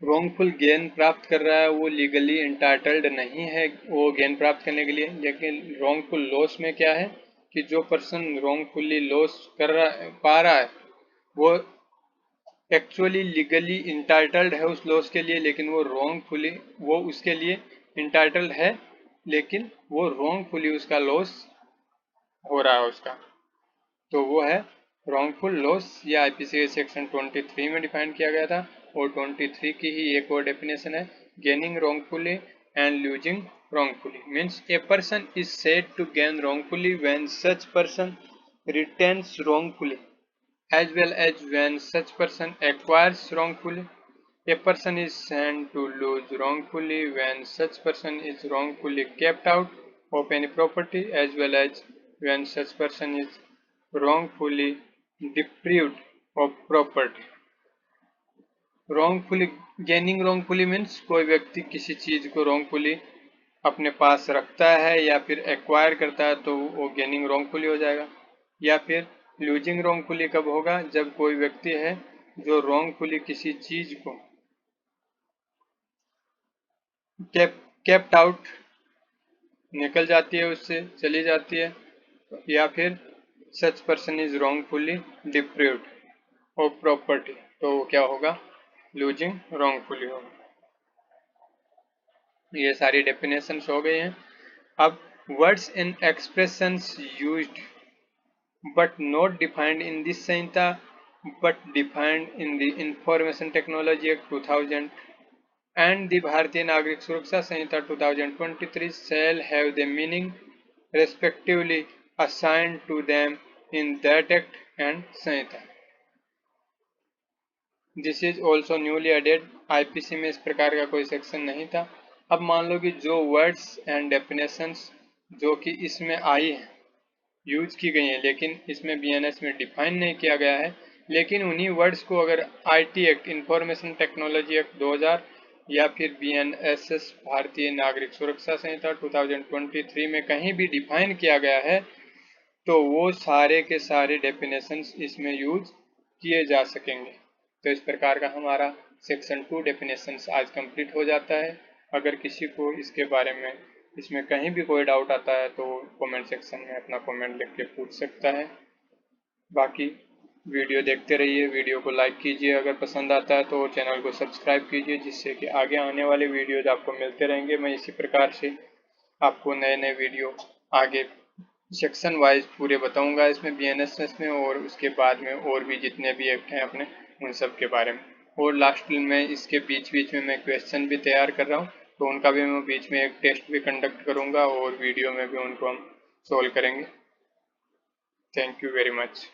रॉन्गफुल गेन प्राप्त कर रहा है वो लीगली इंटाइटल्ड नहीं है वो गेन प्राप्त करने के लिए। लेकिन रॉन्गफुल लॉस में क्या है कि जो पर्सन रॉन्गफुली लॉस कर रहा पा रहा है वो एक्चुअली लीगली इंटाइटल्ड है उस लॉस के लिए, लेकिन वो रॉन्गफुली वो उसके लिए इंटाइटल्ड है, लेकिन वो रॉन्गफुली उसका लॉस हो रहा है उसका। तो वो है रॉन्गफुल लॉस। ये आईपीसी के सेक्शन 23 में डिफाइन किया गया था। और 23 की ही एक और डेफिनेशन है gaining wrongfully and losing wrongfully means a person is said to gain wrongfully when such person retains wrongfully as well as when such person acquires wrongfully. A person is said to lose wrongfully when such person is wrongfully kept out of any property as well as when such person is wrongfully deprived of property. wrongfully gaining wrongfully means कोई व्यक्ति किसी चीज को wrongfully अपने पास रखता है या फिर एक्वायर करता है तो वो गेनिंग रॉन्गफुली हो जाएगा। या फिर लूजिंग रॉन्गफुली कब होगा? जब कोई व्यक्ति है जो रॉन्गफुली किसी चीज को केप्ट आउट निकल जाती है, उससे चली जाती है, या फिर such person is wrongfully deprived of property, तो वो क्या होगा? लूजिंग रॉन्गफुली होगा। ये सारी डेफिनेशंस हो गई हैं। अब words and expressions used but not defined in this Sanhita but defined in the Information Technology Act 2000 and the Bharatiya Nagrik Suraksha Sanhita 2023 shall have the meaning respectively assigned to them in that act and Sanhita. This is also newly added। IPC में इस प्रकार का कोई section नहीं था। अब मान लो कि जो वर्ड्स एंड डेफिनेशंस जो कि इसमें आई है यूज की गई है लेकिन इसमें बीएनएस में डिफाइन नहीं किया गया है, लेकिन उन्हीं वर्ड्स को अगर IT act information technology act 2000 या फिर बीएनएसएस भारतीय नागरिक सुरक्षा संहिता 2023 में कहीं भी डिफाइन किया गया है तो वो सारे के सारे डेफिनेशंस इसमें यूज किए जा सकेंगे। तो इस प्रकार का हमारा सेक्शन 2 डेफिनेशंस आज कंप्लीट हो जाता है। अगर किसी को इसके बारे में इसमें कहीं भी कोई डाउट आता है तो कमेंट सेक्शन में अपना कमेंट लिख के पूछ सकता है। बाकी वीडियो देखते रहिए, वीडियो को लाइक कीजिए अगर पसंद आता है तो, चैनल को सब्सक्राइब कीजिए जिससे कि आगे आने वाले वीडियोज आपको मिलते रहेंगे। मैं इसी प्रकार से आपको नए नए वीडियो आगे सेक्शन वाइज पूरे बताऊंगा इसमें बीएनएस में, और उसके बाद में और भी जितने भी एक्ट हैं अपने उन सब के बारे में। और लास्ट में इसके बीच बीच में मैं क्वेश्चन भी तैयार कर रहा हूँ, तो उनका भी मैं बीच में एक टेस्ट भी कंडक्ट करूंगा और वीडियो में भी उनको हम सोल्व करेंगे। Thank you very much.